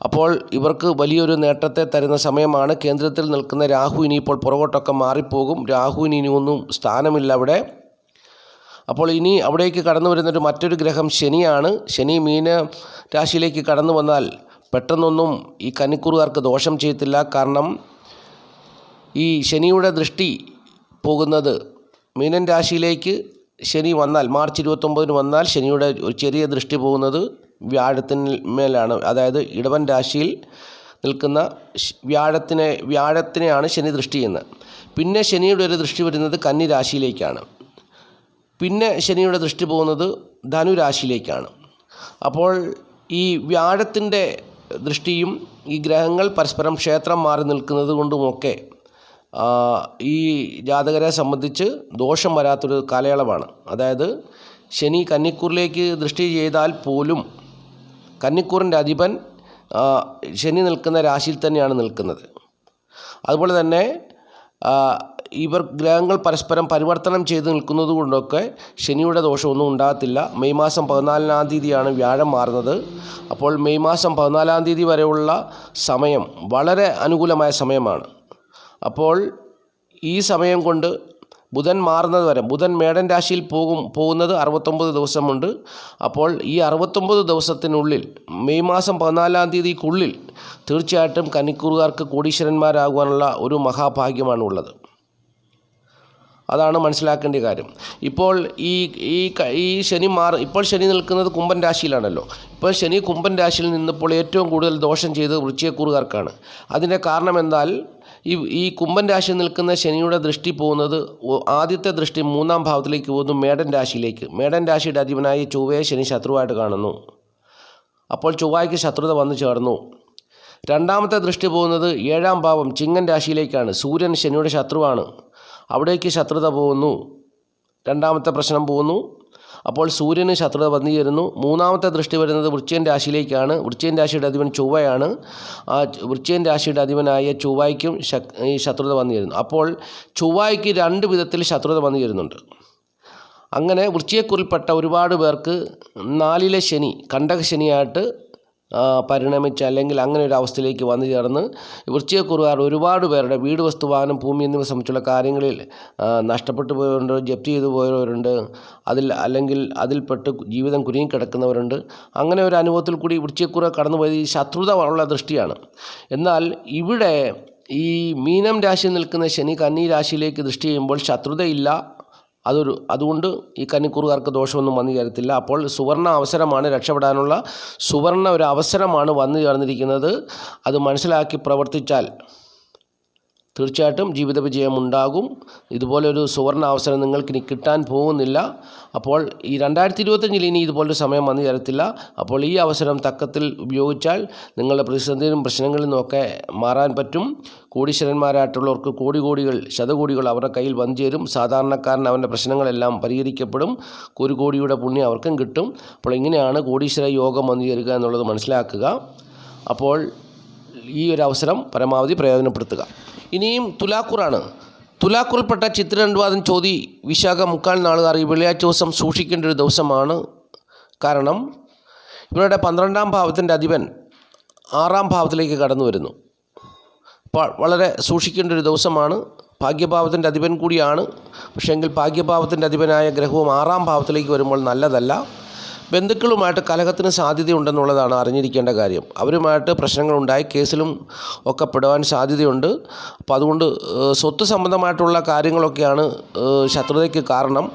അപ്പോൾ ഇവർക്ക് വലിയൊരു നേട്ടത്തെ തരുന്ന സമയമാണ്. കേന്ദ്രത്തിൽ നിൽക്കുന്ന രാഹു ഇനിയിപ്പോൾ പുറകോട്ടൊക്കെ മാറിപ്പോകും. രാഹുവിന് ഇനിയൊന്നും സ്ഥാനമില്ല അവിടെ. അപ്പോൾ ഇനി അവിടേക്ക് കടന്നു വരുന്നൊരു മറ്റൊരു ഗ്രഹം ശനിയാണ്. ശനി മീന രാശിയിലേക്ക് കടന്നു വന്നാൽ പെട്ടെന്നൊന്നും ഈ കന്നിക്കൂറുകാർക്ക് ദോഷം ചെയ്യത്തില്ല. കാരണം ഈ ശനിയുടെ ദൃഷ്ടി പോകുന്നത് മീനൻ രാശിയിലേക്ക് ശനി വന്നാൽ, മാർച്ച് 29 വന്നാൽ ശനിയുടെ ഒരു ചെറിയ ദൃഷ്ടി പോകുന്നത് വ്യാഴത്തിന്മേലാണ്. അതായത് ഇടവൻ രാശിയിൽ നിൽക്കുന്ന വ്യാഴത്തിനെയാണ് ശനി ദൃഷ്ടി ചെയ്യുന്നത്. പിന്നെ ശനിയുടെ ഒരു ദൃഷ്ടി വരുന്നത് കന്നി രാശിയിലേക്കാണ്. പിന്നെ ശനിയുടെ ദൃഷ്ടി പോകുന്നത് ധനുരാശിയിലേക്കാണ്. അപ്പോൾ ഈ വ്യാഴത്തിൻ്റെ ദൃഷ്ടിയും ഈ ഗ്രഹങ്ങൾ പരസ്പരം ക്ഷേത്രം മാറി നിൽക്കുന്നത് കൊണ്ടുമൊക്കെ ഈ ജാതകരെ സംബന്ധിച്ച് ദോഷം വരാത്തൊരു കാലയളവാണ്. അതായത് ശനി കന്നിക്കൂറിലേക്ക് ദൃഷ്ടി ചെയ്താൽ പോലും കന്നിക്കൂറിൻ്റെ അധിപൻ ശനി നിൽക്കുന്ന രാശിയിൽ തന്നെയാണ് നിൽക്കുന്നത്. അതുപോലെ തന്നെ ഇവർ ഗ്രഹങ്ങൾ പരസ്പരം പരിവർത്തനം ചെയ്ത് നിൽക്കുന്നത് കൊണ്ടൊക്കെ ശനിയുടെ ദോഷമൊന്നും ഉണ്ടാകത്തില്ല. മെയ് മാസം 14-ാം തീയതിയാണ് വ്യാഴം മാറുന്നത്. അപ്പോൾ മെയ് മാസം 14-ാം തീയതി വരെയുള്ള സമയം വളരെ അനുകൂലമായ സമയമാണ്. അപ്പോൾ ഈ സമയം കൊണ്ട് ബുധൻ മാറുന്നത് വരെ, ബുധൻ മേടൻ രാശിയിൽ പോകുന്നത് 69 ദിവസമുണ്ട്. അപ്പോൾ ഈ 69 ദിവസത്തിനുള്ളിൽ മെയ് മാസം 14-ാം തീയതിക്കുള്ളിൽ തീർച്ചയായിട്ടും കന്നിക്കൂറുകാർക്ക് കോടീശ്വരന്മാരാകുവാനുള്ള ഒരു മഹാഭാഗ്യമാണ് ഉള്ളത്. അതാണ് മനസ്സിലാക്കേണ്ട കാര്യം. ഇപ്പോൾ ഇപ്പോൾ ശനി നിൽക്കുന്നത് കുംഭൻ രാശിയിലാണല്ലോ. ഇപ്പോൾ ശനി കുംഭൻ രാശിയിൽ നിന്നപ്പോൾ ഏറ്റവും കൂടുതൽ ദോഷം ചെയ്തത് വൃശ്ചികക്കൂറുകാർക്കാണ്. അതിൻ്റെ കാരണം എന്നാൽ ഈ കുംഭൻ രാശിയിൽ നിൽക്കുന്ന ശനിയുടെ ദൃഷ്ടി പോകുന്നത്, ആദ്യത്തെ ദൃഷ്ടി 3-ാം ഭാവത്തിലേക്ക് പോകുന്നു, മേടൻ രാശിയിലേക്ക്. മേടൻ രാശിയുടെ അധിപനായി ചൊവ്വയെ ശനി ശത്രുവായിട്ട് കാണുന്നു. അപ്പോൾ ചൊവ്വായ്ക്ക് ശത്രുത വന്നു ചേർന്നു. 2-ാമത്തെ ദൃഷ്ടി പോകുന്നത് 7-ാം ഭാവം ചിങ്ങൻ രാശിയിലേക്കാണ്. സൂര്യൻ ശനിയുടെ ശത്രുവാണ്. അവിടേക്ക് ശത്രുത പോകുന്നു. 2-ാമത്തെ പ്രശ്നം പോകുന്നു. അപ്പോൾ സൂര്യന് ശത്രുത വന്നു ചേരുന്നു. 3-ാമത്തെ ദൃഷ്ടി വരുന്നത് വൃശ്ചികൻ രാശിയിലേക്കാണ്. വൃശ്ചികൻ രാശിയുടെ അധിപൻ ചൊവ്വയാണ്. ആ വൃശ്ചികൻ രാശിയുടെ അധിപനായ ചൊവ്വായ്ക്കും ഈ ശത്രുത വന്നു ചേരുന്നു. അപ്പോൾ ചൊവ്വായ്ക്ക് 2 വിധത്തിൽ ശത്രുത വന്നു ചേരുന്നുണ്ട്. അങ്ങനെ വൃശ്ചികക്കൂറിൽപ്പെട്ട ഒരുപാട് പേർക്ക് 4-ലെ ശനി കണ്ടകശനിയായിട്ട് പരിണമിച്ച്, അല്ലെങ്കിൽ അങ്ങനെ ഒരു അവസ്ഥയിലേക്ക് വന്നു ചേർന്ന് വൃശ്ചികക്കൂറുകാർ ഒരുപാട് പേരുടെ വീട്, വസ്തു, വാഹനം, ഭൂമി എന്നിവ സംബന്ധിച്ചുള്ള കാര്യങ്ങളിൽ നഷ്ടപ്പെട്ടു പോയവരുണ്ട്, ജപ്തി ചെയ്തു പോയവരുണ്ട്, അല്ലെങ്കിൽ അതിൽപ്പെട്ട് ജീവിതം കുരുങ്ങിക്കിടക്കുന്നവരുണ്ട്. അങ്ങനെ ഒരു അനുഭവത്തിൽ കൂടി വൃശ്ചികക്കൂറുകാർ കടന്നുപോയത് ഈ ശത്രുത ഉള്ള ദൃഷ്ടിയാണ്. എന്നാൽ ഇവിടെ ഈ മീനം രാശിയിൽ നിൽക്കുന്ന ശനി കന്നി രാശിയിലേക്ക് ദൃഷ്ടി ചെയ്യുമ്പോൾ ശത്രുതയില്ല. അതുകൊണ്ട് ഈ കന്നിക്കൂറുകാർക്ക് ദോഷമൊന്നും വന്നു ചേരത്തില്ല. അപ്പോൾ സുവർണ അവസരമാണ്, രക്ഷപ്പെടാനുള്ള സുവർണ ഒരു അവസരമാണ് വന്നു ചേർന്നിരിക്കുന്നത്. അത് മനസ്സിലാക്കി പ്രവർത്തിച്ചാൽ തീർച്ചയായിട്ടും ജീവിത വിജയമുണ്ടാകും. ഇതുപോലൊരു സുവർണ അവസരം നിങ്ങൾക്കിനി കിട്ടാൻ പോകുന്നില്ല. അപ്പോൾ ഈ 2025 ഇനി ഇതുപോലൊരു സമയം വന്നു ചേരത്തില്ല. അപ്പോൾ ഈ അവസരം തക്കത്തിൽ ഉപയോഗിച്ചാൽ നിങ്ങളുടെ പ്രതിസന്ധിയിലും പ്രശ്നങ്ങളിൽ നിന്നൊക്കെ മാറാൻ പറ്റും. കോടീശ്വരന്മാരായിട്ടുള്ളവർക്ക് കോടികൾ ശതകോടികൾ അവരുടെ കയ്യിൽ വന്നു ചേരും. സാധാരണക്കാരൻ അവൻ്റെ പ്രശ്നങ്ങളെല്ലാം പരിഹരിക്കപ്പെടും. ഒരു കോടിയുടെ പുണ്യം അവർക്കും കിട്ടും. അപ്പോൾ ഇങ്ങനെയാണ് കോടീശ്വര യോഗം വന്നു ചേരുക എന്നുള്ളത് മനസ്സിലാക്കുക. അപ്പോൾ ഈ ഒരു അവസരം പരമാവധി പ്രയോജനപ്പെടുത്തുക. ഇനിയും തുലാക്കൂറാണ്. തുലാക്കൂറിൽപ്പെട്ട ചിത്ര 2 പാദം ചോതി വിശാഖ 3/4 നാളുകാർ ഈ വെള്ളിയാഴ്ച ദിവസം സൂക്ഷിക്കേണ്ട ഒരു ദിവസമാണ്. കാരണം ഇവരുടെ 12-ാം ഭാവത്തിൻ്റെ അധിപൻ 6-ാം ഭാവത്തിലേക്ക് കടന്നു വരുന്നു. അപ്പോൾ വളരെ സൂക്ഷിക്കേണ്ട ഒരു ദിവസമാണ്. ഭാഗ്യഭാവത്തിൻ്റെ അധിപൻ കൂടിയാണ്. പക്ഷേങ്കിൽ ഭാഗ്യഭാവത്തിൻ്റെ അധിപനായ ഗ്രഹവും 6-ാം ഭാവത്തിലേക്ക് വരുമ്പോൾ നല്ലതല്ല. ബന്ധുക്കളുമായിട്ട് കലഹത്തിന് സാധ്യതയുണ്ടെന്നുള്ളതാണ് അറിഞ്ഞിരിക്കേണ്ട കാര്യം. അവരുമായിട്ട് പ്രശ്നങ്ങളുണ്ടായി കേസിലും ഒക്കെ പെടുവാൻ സാധ്യതയുണ്ട്. അപ്പോൾ അതുകൊണ്ട് സ്വത്ത് സംബന്ധമായിട്ടുള്ള കാര്യങ്ങളൊക്കെയാണ് ശത്രുതയ്ക്ക് കാരണം.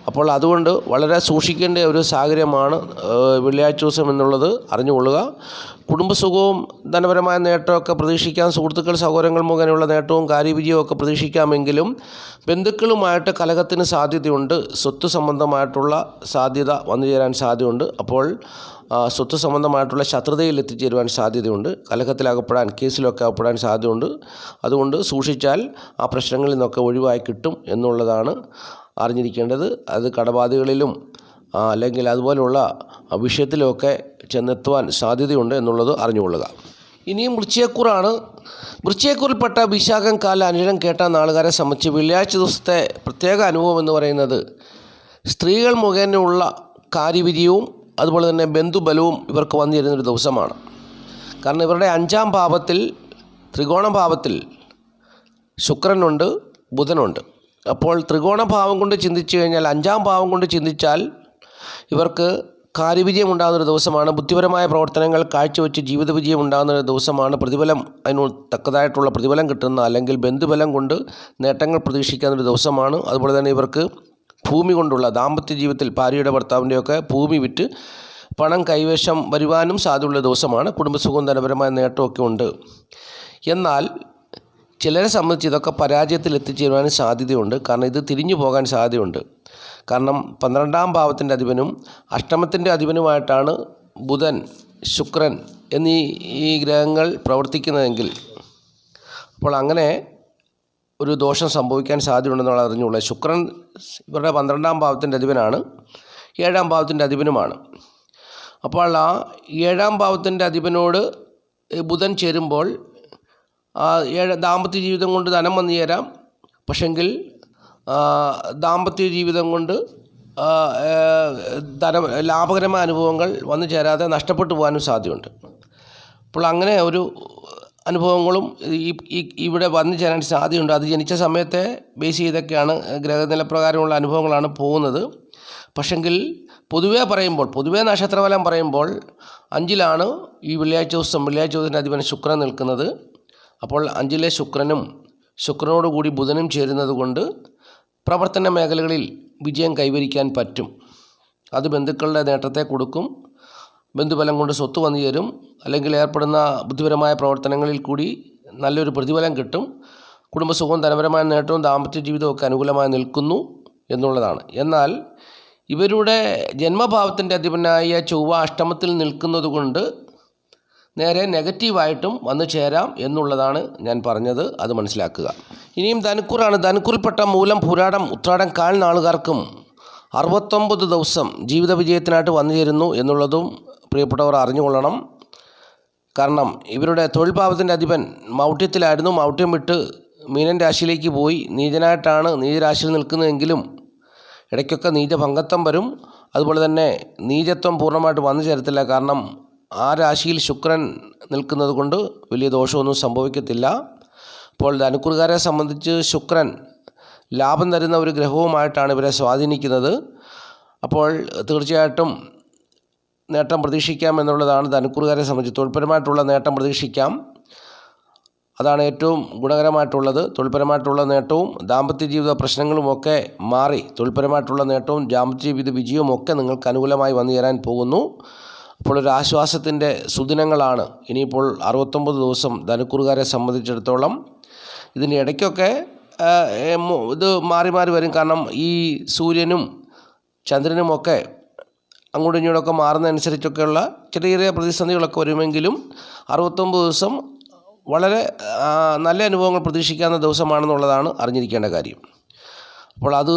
അപ്പോൾ അതുകൊണ്ട് വളരെ സൂക്ഷിക്കേണ്ട ഒരു സാഹചര്യമാണ് വെള്ളിയാഴ്ച ദിവസം എന്നുള്ളത് അറിഞ്ഞുകൊള്ളുക. കുടുംബസുഖവും ധനപരമായ നേട്ടമൊക്കെ പ്രതീക്ഷിക്കാം. സുഹൃത്തുക്കൾ, സഹോദരങ്ങൾ മുഖേനയുള്ള നേട്ടവും കാര്യവിജയവും ഒക്കെ പ്രതീക്ഷിക്കാമെങ്കിലും ബന്ധുക്കളുമായിട്ട് കലഹത്തിന് സാധ്യതയുണ്ട്. സ്വത്ത് സംബന്ധമായിട്ടുള്ള സാധ്യത വന്നു ചേരാൻ സാധ്യതയുണ്ട്. അപ്പോൾ സ്വത്ത് സംബന്ധമായിട്ടുള്ള ശത്രുതയിൽ എത്തിച്ചേരുവാൻ സാധ്യതയുണ്ട്. കലഹത്തിലകപ്പെടാൻ, കേസിലൊക്കെ അകപ്പെടാൻ സാധ്യതയുണ്ട്. അതുകൊണ്ട് സൂക്ഷിച്ചാൽ ആ പ്രശ്നങ്ങളിൽ നിന്നൊക്കെ ഒഴിവായി കിട്ടും എന്നുള്ളതാണ് അറിഞ്ഞിരിക്കേണ്ടത്. അത് കടബാധകളിലും അല്ലെങ്കിൽ അതുപോലുള്ള വിഷയത്തിലുമൊക്കെ ചെന്നെത്തുവാൻ സാധ്യതയുണ്ട് എന്നുള്ളത് അറിഞ്ഞുകൊള്ളുക. ഇനിയും വൃശ്ചികക്കൂറാണ്. വൃശ്ചികക്കൂറിൽപ്പെട്ട വിശാഖം കാല അനിഴം കേട്ട നാളുകാരെ സംബന്ധിച്ച് വെള്ളിയാഴ്ച ദിവസത്തെ പ്രത്യേക അനുഭവം എന്ന് പറയുന്നത് സ്ത്രീകൾ മുഖേനയുള്ള കാര്യവിധിയും അതുപോലെ തന്നെ ബന്ധുബലവും ഇവർക്ക് വന്നു തരുന്നൊരു ദിവസമാണ്. കാരണം ഇവരുടെ 5ാം ഭാവത്തിൽ, ത്രികോണ ഭാവത്തിൽ ശുക്രനുണ്ട്, ബുധനുണ്ട്. അപ്പോൾ ത്രികോണ ഭാവം കൊണ്ട് ചിന്തിച്ചു കഴിഞ്ഞാൽ, 5ാം ഭാവം കൊണ്ട് ചിന്തിച്ചാൽ ഇവർക്ക് കാര്യവിജയം ഉണ്ടാകുന്നൊരു ദിവസമാണ്. ബുദ്ധിപരമായ പ്രവർത്തനങ്ങൾ കാഴ്ചവെച്ച് ജീവിത വിജയം ഉണ്ടാകുന്നൊരു ദിവസമാണ്. പ്രതിഫലം, അതിന് തക്കതായിട്ടുള്ള പ്രതിഫലം കിട്ടുന്ന അല്ലെങ്കിൽ ബന്ധുബലം കൊണ്ട് നേട്ടങ്ങൾ പ്രതീക്ഷിക്കാവുന്നൊരു ദിവസമാണ്. അതുപോലെ തന്നെ ഇവർക്ക് ഭൂമി കൊണ്ടുള്ള ദാമ്പത്യ ജീവിതത്തിൽ ഭാര്യയുടെ ഭർത്താവിൻ്റെയൊക്കെ ഭൂമി വിറ്റ് പണം കൈവശം വരുവാനും സാധ്യതയുള്ള ദിവസമാണ്. കുടുംബസുഖവും ധനപരമായ നേട്ടമൊക്കെ ഉണ്ട്. എന്നാൽ ചിലരെ സംബന്ധിച്ച് ഇതൊക്കെ പരാജയത്തിൽ എത്തിച്ചേരുവാനും സാധ്യതയുണ്ട്. കാരണം ഇത് തിരിഞ്ഞു പോകാൻ സാധ്യതയുണ്ട്. കാരണം 12ാം ഭാവത്തിൻ്റെ അധിപനും അഷ്ടമത്തിൻ്റെ അധിപനുമായിട്ടാണ് ബുധൻ, ശുക്രൻ എന്നീ ഗ്രഹങ്ങൾ പ്രവർത്തിക്കുന്നതെങ്കിൽ, അപ്പോൾ അങ്ങനെ ഒരു ദോഷം സംഭവിക്കാൻ സാധ്യതയുണ്ടെന്നുള്ള അറിഞ്ഞുള്ള. ശുക്രൻ ഇവരുടെ 12ാം ഭാവത്തിൻ്റെ അധിപനാണ്, 7ാം ഭാവത്തിൻ്റെ അധിപനുമാണ്. അപ്പോൾ ആ 7ാം ഭാവത്തിൻ്റെ അധിപനോട് ബുധൻ ചേരുമ്പോൾ ദാമ്പത്യ ജീവിതം കൊണ്ട് ധനം വന്നു ചേരാം. പക്ഷെങ്കിൽ ദാമ്പത്യ ജീവിതം കൊണ്ട് ലാഭകരമായ അനുഭവങ്ങൾ വന്നു ചേരാതെ നഷ്ടപ്പെട്ടു പോകാനും സാധ്യതയുണ്ട്. അപ്പോൾ അങ്ങനെ ഒരു അനുഭവങ്ങളും ഇവിടെ വന്നു ചേരാൻ സാധ്യതയുണ്ട്. അത് ജനിച്ച സമയത്തെ ബേസ് ചെയ്തൊക്കെയാണ്, ഗ്രഹനിലപ്രകാരമുള്ള അനുഭവങ്ങളാണ് പോകുന്നത്. പക്ഷെങ്കിൽ പൊതുവേ നക്ഷത്രഫലം പറയുമ്പോൾ 5ലാണ് ഈ വെള്ളിയാഴ്ച ദിവസത്തിൻ്റെ അധിപൻ ശുക്രൻ നിൽക്കുന്നത്. അപ്പോൾ 5ലെ ശുക്രനോടുകൂടി ബുധനും ചേരുന്നത് കൊണ്ട് പ്രവർത്തന മേഖലകളിൽ വിജയം കൈവരിക്കാൻ പറ്റും. അത് ബന്ധുക്കളുടെ നേട്ടത്തെ കൊടുക്കും. ബന്ധുബലം കൊണ്ട് സ്വത്ത് വന്നു ചേരും. അല്ലെങ്കിൽ ഏർപ്പെടുന്ന ബുദ്ധിപരമായ പ്രവർത്തനങ്ങളിൽ കൂടി നല്ലൊരു പ്രതിഫലം കിട്ടും. കുടുംബസുഖവും ധനപരമായ നേട്ടവും ദാമ്പത്യ ജീവിതവും ഒക്കെ അനുകൂലമായി നിൽക്കുന്നു എന്നുള്ളതാണ്. എന്നാൽ ഇവരുടെ ജന്മഭാവത്തിൻ്റെ അധിപനായ ചൊവ്വ അഷ്ടമത്തിൽ നിൽക്കുന്നത് കൊണ്ട് നേരെ നെഗറ്റീവായിട്ടും വന്നു ചേരാം എന്നുള്ളതാണ് ഞാൻ പറഞ്ഞത്. അത് മനസ്സിലാക്കുക. ഇനിയും ധനുക്കൂറാണ്. ധനുക്കൂറിൽപ്പെട്ട മൂലം, പുരാടം, ഉത്രാടം കാൽ നാളുകാർക്കും 69 ദിവസം ജീവിത വിജയത്തിനായിട്ട് വന്നു ചേരുന്നു എന്നുള്ളതും പ്രിയപ്പെട്ടവർ അറിഞ്ഞുകൊള്ളണം. കാരണം ഇവരുടെ തൊഴിൽ ഭാവത്തിൻ്റെ അധിപൻ മൗഢ്യത്തിലായിരുന്നു. മൗഢ്യം വിട്ട് മീനൻ രാശിയിലേക്ക് പോയി. നീചരാശിയിൽ നിൽക്കുന്നതെങ്കിലും ഇടയ്ക്കൊക്കെ നീചഭംഗത്വം വരും. അതുപോലെ തന്നെ നീചത്വം പൂർണ്ണമായിട്ട് വന്നു ചേരത്തില്ല. കാരണം ആ രാശിയിൽ ശുക്രൻ നിൽക്കുന്നത് കൊണ്ട് വലിയ ദോഷമൊന്നും സംഭവിക്കത്തില്ല. അപ്പോൾ ധനുക്കൂറുകാരെ സംബന്ധിച്ച് ശുക്രൻ ലാഭം തരുന്ന ഒരു ഗ്രഹവുമായിട്ടാണ് ഇവരെ സ്വാധീനിക്കുന്നത്. അപ്പോൾ തീർച്ചയായിട്ടും നേട്ടം പ്രതീക്ഷിക്കാം എന്നുള്ളതാണ് ധനുക്കൂറുകാരെ സംബന്ധിച്ച്. തൊഴിൽപരമായിട്ടുള്ള നേട്ടം പ്രതീക്ഷിക്കാം. അതാണ് ഏറ്റവും ഗുണകരമായിട്ടുള്ളത്. തൊഴിൽപരമായിട്ടുള്ള നേട്ടവും ദാമ്പത്യ ജീവിത പ്രശ്നങ്ങളുമൊക്കെ മാറി തൊഴിൽപരമായിട്ടുള്ള നേട്ടവും ദാമ്പത്യ ജീവിത വിജയവും ഒക്കെ നിങ്ങൾക്ക് അനുകൂലമായി വന്നു ചേരാൻ പോകുന്നു. അപ്പോൾ ഒരു ആശ്വാസത്തിൻ്റെ സുദിനങ്ങളാണ് ഇനിയിപ്പോൾ 69 ദിവസം ധനുക്കൂറുകാരെ സംബന്ധിച്ചിടത്തോളം. ഇതിൻ്റെ ഇടയ്ക്കൊക്കെ ഇത് മാറി മാറി വരും. കാരണം ഈ സൂര്യനും ചന്ദ്രനുമൊക്കെ അങ്ങോട്ടും ഇങ്ങോട്ടൊക്കെ മാറുന്നതനുസരിച്ചൊക്കെയുള്ള ചെറിയ ചെറിയ പ്രതിസന്ധികളൊക്കെ വരുമെങ്കിലും 69 ദിവസം വളരെ നല്ല അനുഭവങ്ങൾ പ്രതീക്ഷിക്കാവുന്ന ദിവസമാണെന്നുള്ളതാണ് അറിഞ്ഞിരിക്കേണ്ട കാര്യം. അപ്പോൾ അത്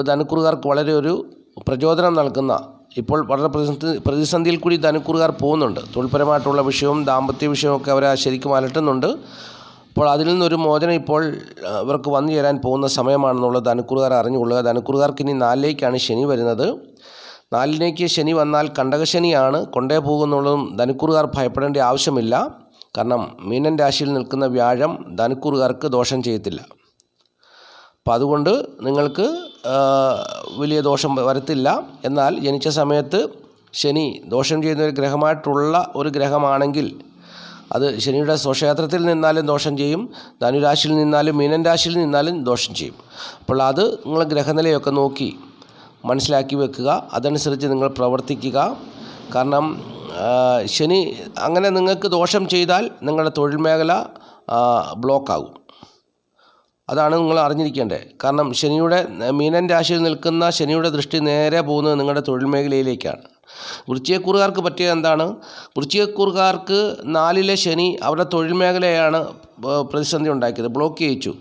ധനുക്കൂറുകാർക്ക് വളരെ ഒരു പ്രചോദനം നൽകുന്ന, ഇപ്പോൾ വളരെ പ്രതിസന്ധിയിൽ കൂടി ധനുക്കൂറുകാർ പോകുന്നുണ്ട്. തൊഴിൽപരമായിട്ടുള്ള വിഷയവും ദാമ്പത്യ വിഷയവും അവരെ ശരിക്കും അലട്ടുന്നുണ്ട്. അപ്പോൾ അതിൽ നിന്നൊരു മോചനം ഇപ്പോൾ ഇവർക്ക് വന്നു ചേരാൻ പോകുന്ന സമയമാണെന്നുള്ളത് ധനുക്കൂറുകാർ അറിഞ്ഞുകൊള്ളുക. ധനുക്കൂറുകാർക്ക് ഇനി 4ലേക്കാണ് ശനി വരുന്നത്. 4ലേക്ക് ശനി വന്നാൽ കണ്ടകശനിയാണ്, കൊണ്ടേ പോകുന്നുള്ളതും ധനുക്കൂറുകാർ ഭയപ്പെടേണ്ട ആവശ്യമില്ല. കാരണം മീനൻ രാശിയിൽ നിൽക്കുന്ന വ്യാഴം ധനുക്കൂറുകാർക്ക് ദോഷം ചെയ്യത്തില്ല. അപ്പോൾ അതുകൊണ്ട് നിങ്ങൾക്ക് വലിയ ദോഷം വരത്തില്ല. എന്നാൽ ജനിച്ച സമയത്ത് ശനി ദോഷം ചെയ്യുന്ന ഒരു ഗ്രഹമായിട്ടുള്ള ഒരു ഗ്രഹമാണെങ്കിൽ അത് ശനിയുടെ സ്വക്ഷേത്രത്തിൽ നിന്നാലും ദോഷം ചെയ്യും, ധനുരാശിയിൽ നിന്നാലും മീനൻ രാശിയിൽ നിന്നാലും ദോഷം ചെയ്യും. അപ്പോൾ അത് നിങ്ങൾ ഗ്രഹനിലയൊക്കെ നോക്കി മനസ്സിലാക്കി വെക്കുക. അതനുസരിച്ച് നിങ്ങൾ പ്രവർത്തിക്കുക. കാരണം ശനി അങ്ങനെ നിങ്ങൾക്ക് ദോഷം ചെയ്താൽ നിങ്ങളുടെ തൊഴിൽ മേഖല ബ്ലോക്കാകും. അതാണ് നിങ്ങൾ അറിഞ്ഞിരിക്കേണ്ടത്. കാരണം ശനിയുടെ മീനൻ രാശിയിൽ നിൽക്കുന്ന ശനിയുടെ ദൃഷ്ടി നേരെ പോകുന്നത് നിങ്ങളുടെ തൊഴിൽ മേഖലയിലേക്കാണ്. വൃശ്ചികക്കൂറുകാർക്ക് പറ്റിയത് എന്താണ്? വൃശ്ചികക്കൂറുകാർക്ക് 4-ലെ ശനി അവരുടെ തൊഴിൽ മേഖലയാണ് പ്രതിസന്ധി ഉണ്ടാക്കിയത്, ബ്ലോക്ക് ചെയ്യിച്ചു.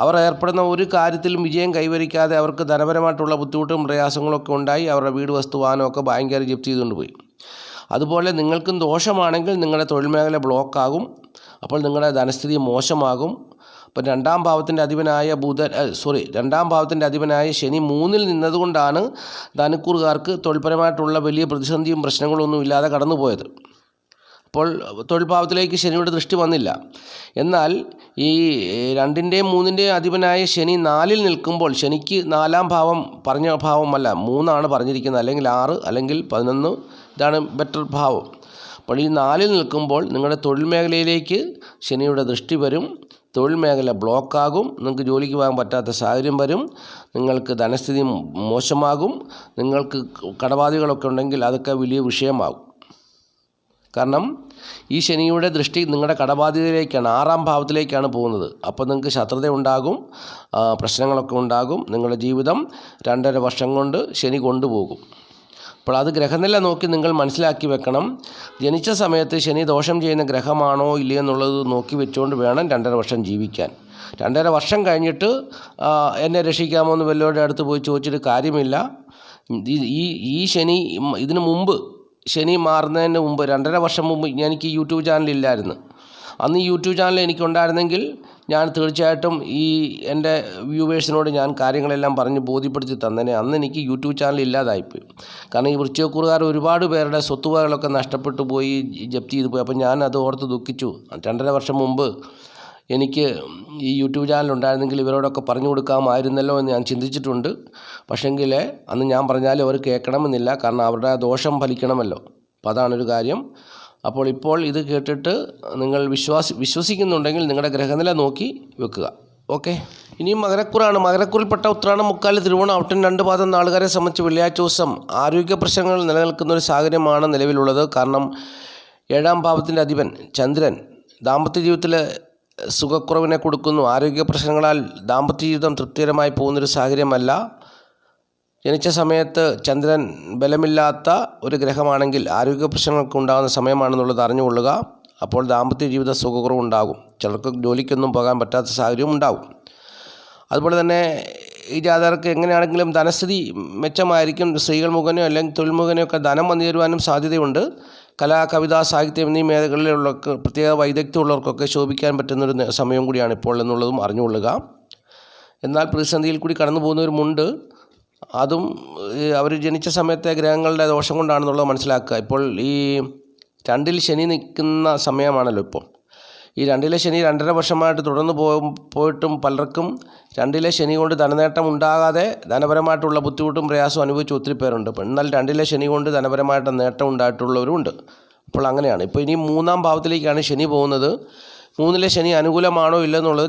അവർ ഏർപ്പെടുന്ന ഒരു കാര്യത്തിലും വിജയം കൈവരിക്കാതെ അവർക്ക് ധനപരമായിട്ടുള്ള ബുദ്ധിമുട്ടും പ്രയാസങ്ങളൊക്കെ ഉണ്ടായി. അവരുടെ വീട്, വസ്തു, വാഹനമൊക്കെ ബാങ്കുകാർ ജപ്തി ചെയ്തുകൊണ്ട് പോയി. അതുപോലെ നിങ്ങൾക്കും ദോഷമാണെങ്കിൽ നിങ്ങളുടെ തൊഴിൽ മേഖല ബ്ലോക്കാകും. അപ്പോൾ നിങ്ങളുടെ ധനസ്ഥിതി മോശമാകും. അപ്പം രണ്ടാം ഭാവത്തിൻ്റെ അധിപനായ ശനി 3-ൽ നിന്നതുകൊണ്ടാണ് ധനുക്കൂറുകാർക്ക് തൊഴിൽപരമായിട്ടുള്ള വലിയ പ്രതിസന്ധിയും പ്രശ്നങ്ങളൊന്നും ഇല്ലാതെ കടന്നുപോയത്. അപ്പോൾ തൊഴിൽ ഭാവത്തിലേക്ക് ശനിയുടെ ദൃഷ്ടി വന്നില്ല. എന്നാൽ ഈ 2-ൻ്റെയും 3-ൻ്റെയും അധിപനായ ശനി 4-ൽ നിൽക്കുമ്പോൾ, ശനിക്ക് 4-ാം ഭാവം പറഞ്ഞ ഭാവമല്ല, 3 പറഞ്ഞിരിക്കുന്നത്, അല്ലെങ്കിൽ 6 അല്ലെങ്കിൽ 11, ഇതാണ് ബെറ്റർ ഭാവം. അപ്പോൾ ഈ 4-ൽ നിൽക്കുമ്പോൾ നിങ്ങളുടെ തൊഴിൽ മേഖലയിലേക്ക് ശനിയുടെ ദൃഷ്ടി വരും. തൊഴിൽ മേഖല ബ്ലോക്കാകും. നിങ്ങൾക്ക് ജോലിക്ക് പോകാൻ പറ്റാത്ത സാഹചര്യം വരും. നിങ്ങൾക്ക് ധനസ്ഥിതി മോശമാകും. നിങ്ങൾക്ക് കടബാധ്യതകളൊക്കെ ഉണ്ടെങ്കിൽ അതൊക്കെ വലിയ വിഷയമാകും. കാരണം ഈ ശനിയുടെ ദൃഷ്ടി നിങ്ങളുടെ കടബാധ്യതയിലേക്കാണ്, 6-ാം ഭാവത്തിലേക്കാണ് പോകുന്നത്. അപ്പോൾ നിങ്ങൾക്ക് ശത്രുത ഉണ്ടാകും, പ്രശ്നങ്ങളൊക്കെ ഉണ്ടാകും. നിങ്ങളുടെ ജീവിതം 2.5 വർഷം കൊണ്ട് ശനി കൊണ്ടുപോകും. അപ്പോൾ അത് ഗ്രഹനില നോക്കി നിങ്ങൾ മനസ്സിലാക്കി വെക്കണം. ജനിച്ച സമയത്ത് ശനി ദോഷം ചെയ്യുന്ന ഗ്രഹമാണോ ഇല്ലയോ എന്നുള്ളത് നോക്കി വെച്ചുകൊണ്ട് വേണം 2.5 വർഷം ജീവിക്കാൻ. 2.5 വർഷം കഴിഞ്ഞിട്ട് എന്നെ രക്ഷിക്കാമോ എന്ന് വല്ലവരുടെ അടുത്ത് പോയി ചോദിച്ചിട്ട് കാര്യമില്ല. ഈ ശനി ഇതിനു മുമ്പ്, ശനി മാറുന്നതിന് മുമ്പ് 2.5 വർഷം മുമ്പ് എനിക്ക് യൂട്യൂബ് ചാനലില്ലായിരുന്നു. അന്ന് ഈ യൂട്യൂബ് ചാനൽ എനിക്കുണ്ടായിരുന്നെങ്കിൽ ഞാൻ തീർച്ചയായിട്ടും എൻ്റെ വ്യൂവേഴ്സിനോട് ഞാൻ കാര്യങ്ങളെല്ലാം പറഞ്ഞ് ബോധ്യപ്പെടുത്തി തന്നേനെ. അന്ന് എനിക്ക് യൂട്യൂബ് ചാനൽ ഇല്ലാതായിപ്പോയി. കാരണം ഈ വൃശ്ചികക്കൂറുകാർ ഒരുപാട് പേരുടെ സ്വത്തുവകകളൊക്കെ നഷ്ടപ്പെട്ടു പോയി, ജപ്തി ചെയ്തു പോയി. അപ്പോൾ ഞാൻ അത് ഓർത്ത് ദുഃഖിച്ചു. 2.5 വർഷം മുമ്പ് എനിക്ക് ഈ യൂട്യൂബ് ചാനൽ ഉണ്ടായിരുന്നെങ്കിൽ ഇവരോടൊക്കെ പറഞ്ഞു കൊടുക്കാമായിരുന്നല്ലോ എന്ന് ഞാൻ ചിന്തിച്ചിട്ടുണ്ട്. പക്ഷേങ്കിൽ അന്ന് ഞാൻ പറഞ്ഞാലും അവർ കേൾക്കണമെന്നില്ല. കാരണം അവരുടെ ദോഷം ഫലിക്കണമല്ലോ. അപ്പോൾ അതാണൊരു കാര്യം. അപ്പോൾ ഇപ്പോൾ ഇത് കേട്ടിട്ട് നിങ്ങൾ വിശ്വസിക്കുന്നുണ്ടെങ്കിൽ നിങ്ങളുടെ ഗ്രഹനില നോക്കി വെക്കുക. ഓക്കെ. ഇനിയും മകരക്കൂറാണ്. മകരക്കൂറിൽപ്പെട്ട ഉത്രാടം, മുക്കാല്, തിരുവോണം, ഔട്ടൻ 2 പാദം നാളുകാരെ സംബന്ധിച്ച് വെള്ളിയാഴ്ച ദിവസം ആരോഗ്യ പ്രശ്നങ്ങൾ നിലനിൽക്കുന്ന ഒരു സാഹചര്യമാണ് നിലവിലുള്ളത്. കാരണം 7-ാം ഭാവത്തിൻ്റെ അധിപൻ ചന്ദ്രൻ ദാമ്പത്യ ജീവിതത്തിൽ സുഖക്കുറവിനെ കൊടുക്കുന്നു. ആരോഗ്യ പ്രശ്നങ്ങളാൽ ദാമ്പത്യ ജീവിതം തൃപ്തികരമായി പോകുന്നൊരു സാഹചര്യമല്ല. ജനിച്ച സമയത്ത് ചന്ദ്രൻ ബലമില്ലാത്ത ഒരു ഗ്രഹമാണെങ്കിൽ ആരോഗ്യ പ്രശ്നങ്ങൾക്ക് ഉണ്ടാകുന്ന സമയമാണെന്നുള്ളത് അറിഞ്ഞുകൊള്ളുക. അപ്പോൾ ദാമ്പത്യ ജീവിത സുഖക്കുറവുണ്ടാകും. ചിലർക്ക് ജോലിക്കൊന്നും പോകാൻ പറ്റാത്ത സാഹചര്യം ഉണ്ടാകും. അതുപോലെ തന്നെ ഈ ജാതകർക്ക് എങ്ങനെയാണെങ്കിലും ധനസ്ഥിതി മെച്ചമായിരിക്കും. സ്ത്രീകൾ മുഖേനയോ അല്ലെങ്കിൽ തൊഴിൽ മുഖേനയോ ഒക്കെ ധനം വന്നു തരുവാനും സാധ്യതയുണ്ട്. കല, കവിത, സാഹിത്യം എന്നീ മേഖലകളിലുള്ളവർക്ക്, പ്രത്യേക വൈദഗ്ധ്യമുള്ളവർക്കൊക്കെ ശോഭിക്കാൻ പറ്റുന്നൊരു സമയം കൂടിയാണ് ഇപ്പോൾ എന്നുള്ളതും അറിഞ്ഞുകൊള്ളുക. എന്നാൽ പ്രതിസന്ധിയിൽ കൂടി കടന്നു പോകുന്നവരുമുണ്ട്. അതും അവർ ജനിച്ച സമയത്തെ ഗ്രഹങ്ങളുടെ ദോഷം കൊണ്ടാണെന്നുള്ളത് മനസ്സിലാക്കുക. ഇപ്പോൾ ഈ 2-ൽ ശനി നിൽക്കുന്ന സമയമാണല്ലോ ഇപ്പോൾ. ഈ 2-ലെ ശനി 2.5 വർഷമായിട്ട് തുടർന്ന് പോയിട്ടും പലർക്കും 2-ലെ ശനി കൊണ്ട് ധനനേട്ടം ഉണ്ടാകാതെ ധനപരമായിട്ടുള്ള ബുദ്ധിമുട്ടും പ്രയാസവും അനുഭവിച്ച ഒത്തിരി പേരുണ്ട്. എന്നാൽ 2-ലെ ശനി കൊണ്ട് ധനപരമായിട്ട് നേട്ടം ഉണ്ടായിട്ടുള്ളവരുമുണ്ട്. അപ്പോൾ അങ്ങനെയാണ്. ഇപ്പോൾ ഇനി 3-ാം ഭാവത്തിലേക്കാണ് ശനി പോകുന്നത്. 3-ലെ ശനി അനുകൂലമാണോ ഇല്ലെന്നുള്ളത്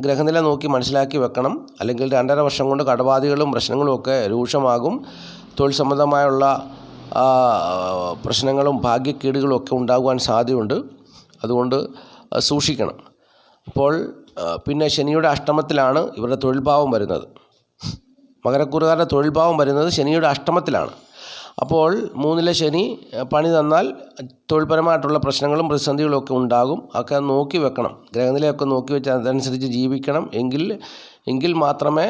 ഗ്രഹനില നോക്കി മനസ്സിലാക്കി വെക്കണം. അല്ലെങ്കിൽ 2.5 വർഷം കൊണ്ട് കടബാധ്യതകളും പ്രശ്നങ്ങളും ഒക്കെ രൂക്ഷമാകും. തൊഴിൽ സംബന്ധമായുള്ള പ്രശ്നങ്ങളും ഭാഗ്യക്കേടുകളും ഒക്കെ ഉണ്ടാകുവാൻ സാധ്യതയുണ്ട്. അതുകൊണ്ട് സൂക്ഷിക്കണം. അപ്പോൾ പിന്നെ ശനിയുടെ അഷ്ടമത്തിലാണ് ഇവരുടെ തൊഴിൽ ഭാവം വരുന്നത്. മകരക്കൂറുകാരുടെ തൊഴിൽ ഭാവം വരുന്നത് ശനിയുടെ അഷ്ടമത്തിലാണ്. അപ്പോൾ 3-ലെ ശനി പണി തന്നാൽ തൊഴിൽപരമായിട്ടുള്ള പ്രശ്നങ്ങളും പ്രതിസന്ധികളും ഒക്കെ ഉണ്ടാകും. ഒക്കെ നോക്കി വെക്കണം. ഗ്രഹനിലയൊക്കെ നോക്കി വെച്ച് അതനുസരിച്ച് ജീവിക്കണം. എങ്കിൽ മാത്രമേ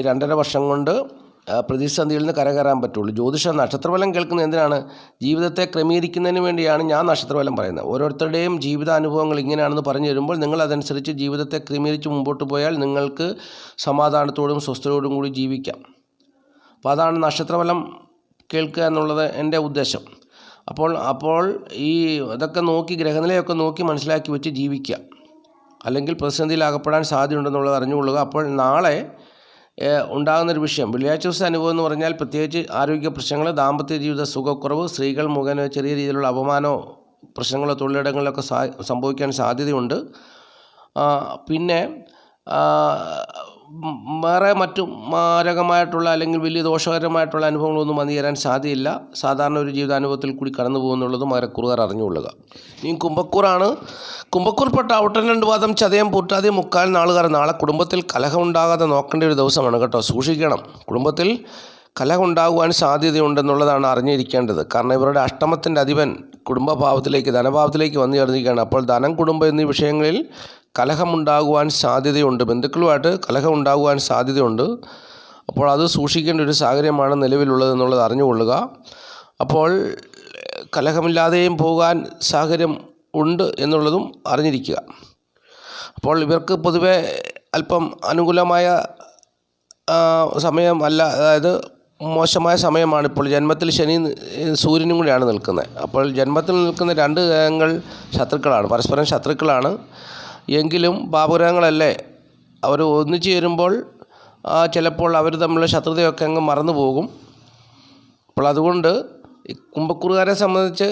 2.5 വർഷം കൊണ്ട് പ്രതിസന്ധിയിൽ നിന്ന് കരകയറാൻ പറ്റുള്ളൂ. ജ്യോതിഷ നക്ഷത്രഫലം കേൾക്കുന്നത് എന്തിനാണ്? ജീവിതത്തെ ക്രമീകരിക്കുന്നതിന് വേണ്ടിയാണ് ഞാൻ നക്ഷത്രഫലം പറയുന്നത്. ഓരോരുത്തരുടെയും ജീവിതാനുഭവങ്ങൾ ഇങ്ങനെയാണെന്ന് പറഞ്ഞു തരുമ്പോൾ നിങ്ങൾ അതനുസരിച്ച് ജീവിതത്തെ ക്രമീകരിച്ച് മുമ്പോട്ട് പോയാൽ നിങ്ങൾക്ക് സമാധാനത്തോടും സ്വസ്ഥതയോടും കൂടി ജീവിക്കാം. അപ്പോൾ അതാണ് നക്ഷത്രഫലം കേൾക്കുക എന്നുള്ളത് എൻ്റെ ഉദ്ദേശം. അപ്പോൾ ഈ ഇതൊക്കെ നോക്കി, ഗ്രഹനിലയൊക്കെ നോക്കി മനസ്സിലാക്കി വെച്ച് ജീവിക്കുക. അല്ലെങ്കിൽ പ്രതിസന്ധിയിൽ അകപ്പെടാൻ സാധ്യതയുണ്ടെന്നുള്ളത് അറിഞ്ഞുകൊള്ളുക. അപ്പോൾ നാളെ ഉണ്ടാകുന്നൊരു വിഷയം, വെള്ളിയാഴ്ച ദിവസം അനുഭവം എന്ന് പറഞ്ഞാൽ പ്രത്യേകിച്ച് ആരോഗ്യ പ്രശ്നങ്ങൾ, ദാമ്പത്യ ജീവിത സുഖക്കുറവ്, സ്ത്രീകൾ മുഖേന ചെറിയ രീതിയിലുള്ള അപമാനമോ പ്രശ്നങ്ങളോ തൊഴിലിടങ്ങളിലൊക്കെ സംഭവിക്കാൻ സാധ്യതയുണ്ട്. പിന്നെ വേറെ മറ്റു മാരകമായിട്ടുള്ള അല്ലെങ്കിൽ വലിയ ദോഷകരമായിട്ടുള്ള അനുഭവങ്ങളൊന്നും വന്നു ചേരാൻ സാധ്യതയില്ല. സാധാരണ ഒരു ജീവിതാനുഭവത്തിൽ കൂടി കടന്നു പോകുന്നുള്ളതും മകരക്കൂറുകാർ അറിഞ്ഞുകൊള്ളുക. ഇനി കുംഭക്കൂറാണ്. കുംഭക്കൂർപ്പെട്ട ഔട്ടൻ 2 പാദം ചതയം പൂട്ടാതി മുക്കാൽ നാളുകാർ നാളെ കുടുംബത്തിൽ കലഹം ഉണ്ടാകാതെ നോക്കേണ്ട ഒരു ദിവസമാണ് കേട്ടോ. സൂക്ഷിക്കണം. കുടുംബത്തിൽ കലഹം ഉണ്ടാകുവാൻ സാധ്യതയുണ്ടെന്നുള്ളതാണ് അറിഞ്ഞിരിക്കേണ്ടത്. കാരണം ഇവരുടെ അഷ്ടമത്തിൻ്റെ അധിപൻ കുടുംബഭാവത്തിലേക്ക് ധനഭാവത്തിലേക്ക് വന്നു ചേർന്നിരിക്കുകയാണ്. അപ്പോൾ ധനം, കുടുംബം എന്നീ വിഷയങ്ങളിൽ കലഹമുണ്ടാകുവാൻ സാധ്യതയുണ്ട്. ബന്ധുക്കളുമായിട്ട് കലഹം ഉണ്ടാകുവാൻ സാധ്യതയുണ്ട്. അപ്പോൾ അത് സൂക്ഷിക്കേണ്ട ഒരു സാഹചര്യമാണ് നിലവിലുള്ളത് എന്നുള്ളത് അറിഞ്ഞുകൊള്ളുക. അപ്പോൾ കലഹമില്ലാതെയും പോകാൻ സാഹചര്യം ഉണ്ട് എന്നുള്ളതും അറിഞ്ഞിരിക്കുക. അപ്പോൾ ഇവർക്ക് പൊതുവെ അല്പം അനുകൂലമായ സമയമല്ല, അതായത് മോശമായ സമയമാണ്. ഇപ്പോൾ ജന്മത്തിൽ ശനി സൂര്യനും കൂടിയാണ് നിൽക്കുന്നത്. അപ്പോൾ ജന്മത്തിൽ നിൽക്കുന്ന 2 ഗ്രഹങ്ങൾ ശത്രുക്കളാണ്, പരസ്പരം ശത്രുക്കളാണ്. എങ്കിലും പാപഗ്രഹങ്ങളല്ലേ, അവർ ഒന്നിച്ചു ചേരുമ്പോൾ ചിലപ്പോൾ അവർ തമ്മിലുള്ള ശത്രുതയൊക്കെ അങ്ങ് മറന്നു പോകും. അപ്പോൾ അതുകൊണ്ട് ഈ കുംഭക്കൂറുകാരെ സംബന്ധിച്ച്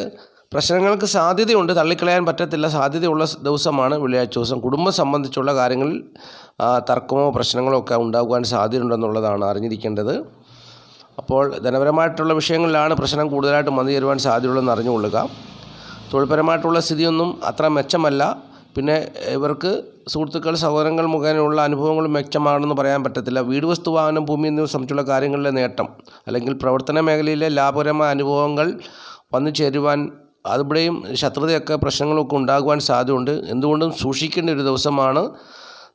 പ്രശ്നങ്ങൾക്ക് സാധ്യതയുണ്ട്, തള്ളിക്കളയാൻ പറ്റത്തില്ല. സാധ്യതയുള്ള ദിവസമാണ് വെള്ളിയാഴ്ച ദിവസം. കുടുംബം സംബന്ധിച്ചുള്ള കാര്യങ്ങളിൽ തർക്കമോ പ്രശ്നങ്ങളോ ഒക്കെ ഉണ്ടാകുവാൻ സാധ്യതയുണ്ടെന്നുള്ളതാണ് അറിഞ്ഞിരിക്കേണ്ടത്. അപ്പോൾ ധനപരമായിട്ടുള്ള വിഷയങ്ങളിലാണ് പ്രശ്നം കൂടുതലായിട്ട് വന്നു ചേരുവാൻ സാധ്യതയുള്ളതെന്ന് അറിഞ്ഞുകൊള്ളുക. തൊഴിൽപരമായിട്ടുള്ള സ്ഥിതിയൊന്നും അത്ര മെച്ചമല്ല. പിന്നെ ഇവർക്ക് സുഹൃത്തുക്കൾ, സഹോദരങ്ങൾ മുഖേനയുള്ള അനുഭവങ്ങളും മെച്ചമാണെന്ന് പറയാൻ പറ്റത്തില്ല. വീട്, വസ്തു, വാഹനം, ഭൂമി എന്നിവ സംബന്ധിച്ചുള്ള കാര്യങ്ങളിലെ നേട്ടം അല്ലെങ്കിൽ പ്രവർത്തന മേഖലയിലെ ലാഭകരമായ അനുഭവങ്ങൾ വന്നു ചേരുവാൻ, അതിവിടെയും ശത്രുതയൊക്കെ പ്രശ്നങ്ങളൊക്കെ ഉണ്ടാകുവാൻ സാധ്യതയുണ്ട്. എന്തുകൊണ്ടും സൂക്ഷിക്കേണ്ട ഒരു ദിവസമാണ്.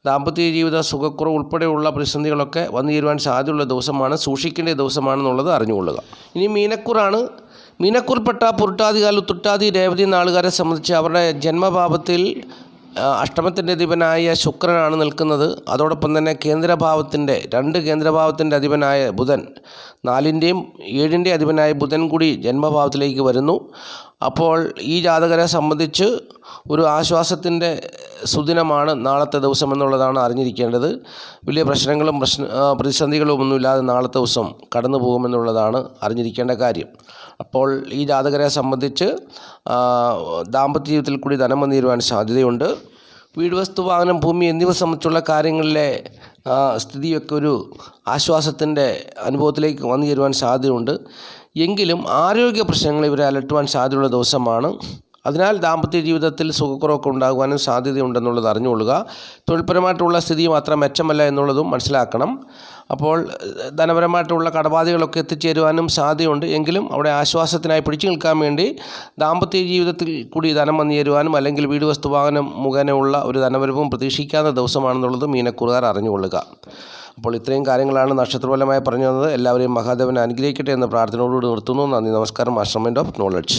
ദാമ്പത്യ ജീവിത സുഖക്കുറവ് ഉൾപ്പെടെയുള്ള പ്രതിസന്ധികളൊക്കെ വന്നു ചേരുവാൻ സാധ്യതയുള്ള ദിവസമാണ്. സൂക്ഷിക്കേണ്ട ദിവസമാണെന്നുള്ളത് അറിഞ്ഞുകൊള്ളുക. ഇനി മീനക്കൂറാണ്. മീനക്കൂർപ്പെട്ട പുരുട്ടാതികാൽ, ഉത്തുട്ടാതി, രേവതി നാളുകാരെ സംബന്ധിച്ച് അവരുടെ ജന്മഭാവത്തിൽ അഷ്ടമത്തിൻ്റെ അധിപനായ ശുക്രനാണ് നിൽക്കുന്നത്. അതോടൊപ്പം തന്നെ കേന്ദ്രഭാവത്തിൻ്റെ 2 കേന്ദ്രഭാവത്തിൻ്റെ അധിപനായ ബുധൻ, 4ൻ്റെയും 7ൻ്റെയും അധിപനായ ബുധൻ കൂടി ജന്മഭാവത്തിലേക്ക് വരുന്നു. അപ്പോൾ ഈ ജാതകരെ സംബന്ധിച്ച് ഒരു ആശ്വാസത്തിൻ്റെ സുദിനമാണ് നാളത്തെ ദിവസം എന്നുള്ളതാണ് അറിഞ്ഞിരിക്കേണ്ടത്. വലിയ പ്രശ്നങ്ങളും പ്രതിസന്ധികളും ഒന്നുമില്ലാതെ നാളത്തെ ദിവസം കടന്നു പോകുമെന്നുള്ളതാണ് അറിഞ്ഞിരിക്കേണ്ട കാര്യം. അപ്പോൾ ഈ ജാതകരെ സംബന്ധിച്ച് ദാമ്പത്യ ജീവിതത്തിൽ കൂടി ധനം വന്നു ചേരുവാൻ സാധ്യതയുണ്ട്. വീട്, വസ്തു, വാഹനം, ഭൂമി എന്നിവ സംബന്ധിച്ചുള്ള കാര്യങ്ങളിലെ സ്ഥിതിയൊക്കെ ഒരു ആശ്വാസത്തിൻ്റെ അനുഭവത്തിലേക്ക് വന്നു ചേരുവാൻ സാധ്യതയുണ്ട്. എങ്കിലും ആരോഗ്യ പ്രശ്നങ്ങൾ ഇവരെ അലട്ടുവാൻ സാധ്യതയുള്ള ദിവസമാണ്. അതിനാൽ ദാമ്പത്യ ജീവിതത്തിൽ സുഖക്കുറവൊക്കെ ഉണ്ടാകുവാനും സാധ്യതയുണ്ടെന്നുള്ളത് അറിഞ്ഞുകൊള്ളുക. തൊഴിൽപരമായിട്ടുള്ള സ്ഥിതിയും അത്ര മെച്ചമല്ല എന്നുള്ളതും മനസ്സിലാക്കണം. അപ്പോൾ ധനപരമായിട്ടുള്ള കടബാധ്യതകളൊക്കെ എത്തിച്ചേരുവാനും സാധ്യതയുണ്ട്. എങ്കിലും അവിടെ ആശ്വാസത്തിനായി പിടിച്ചു നിൽക്കാൻ വേണ്ടി ദാമ്പത്യ ജീവിതത്തിൽ കൂടി ധനം വന്നു ചേരുവാനും അല്ലെങ്കിൽ വീട്, വസ്തു, വാഹനം മുഖേനയുള്ള ഒരു ധനവരവും പ്രതീക്ഷിക്കാത്ത ദിവസമാണെന്നുള്ളത് മീനക്കൂറുകാർ അറിഞ്ഞുകൊള്ളുക. അപ്പോൾ ഇത്രയും കാര്യങ്ങളാണ് നക്ഷത്രഫലമായി പറഞ്ഞു തന്നത്. എല്ലാവരെയും മഹാദേവൻ അനുഗ്രഹിക്കട്ടെ എന്ന പ്രാർത്ഥനയോടുകൂടി നിർത്തുന്നു. നന്ദി, നമസ്കാരം. മാസ്റ്റർമൈൻഡ് ഓഫ് നോളജ്.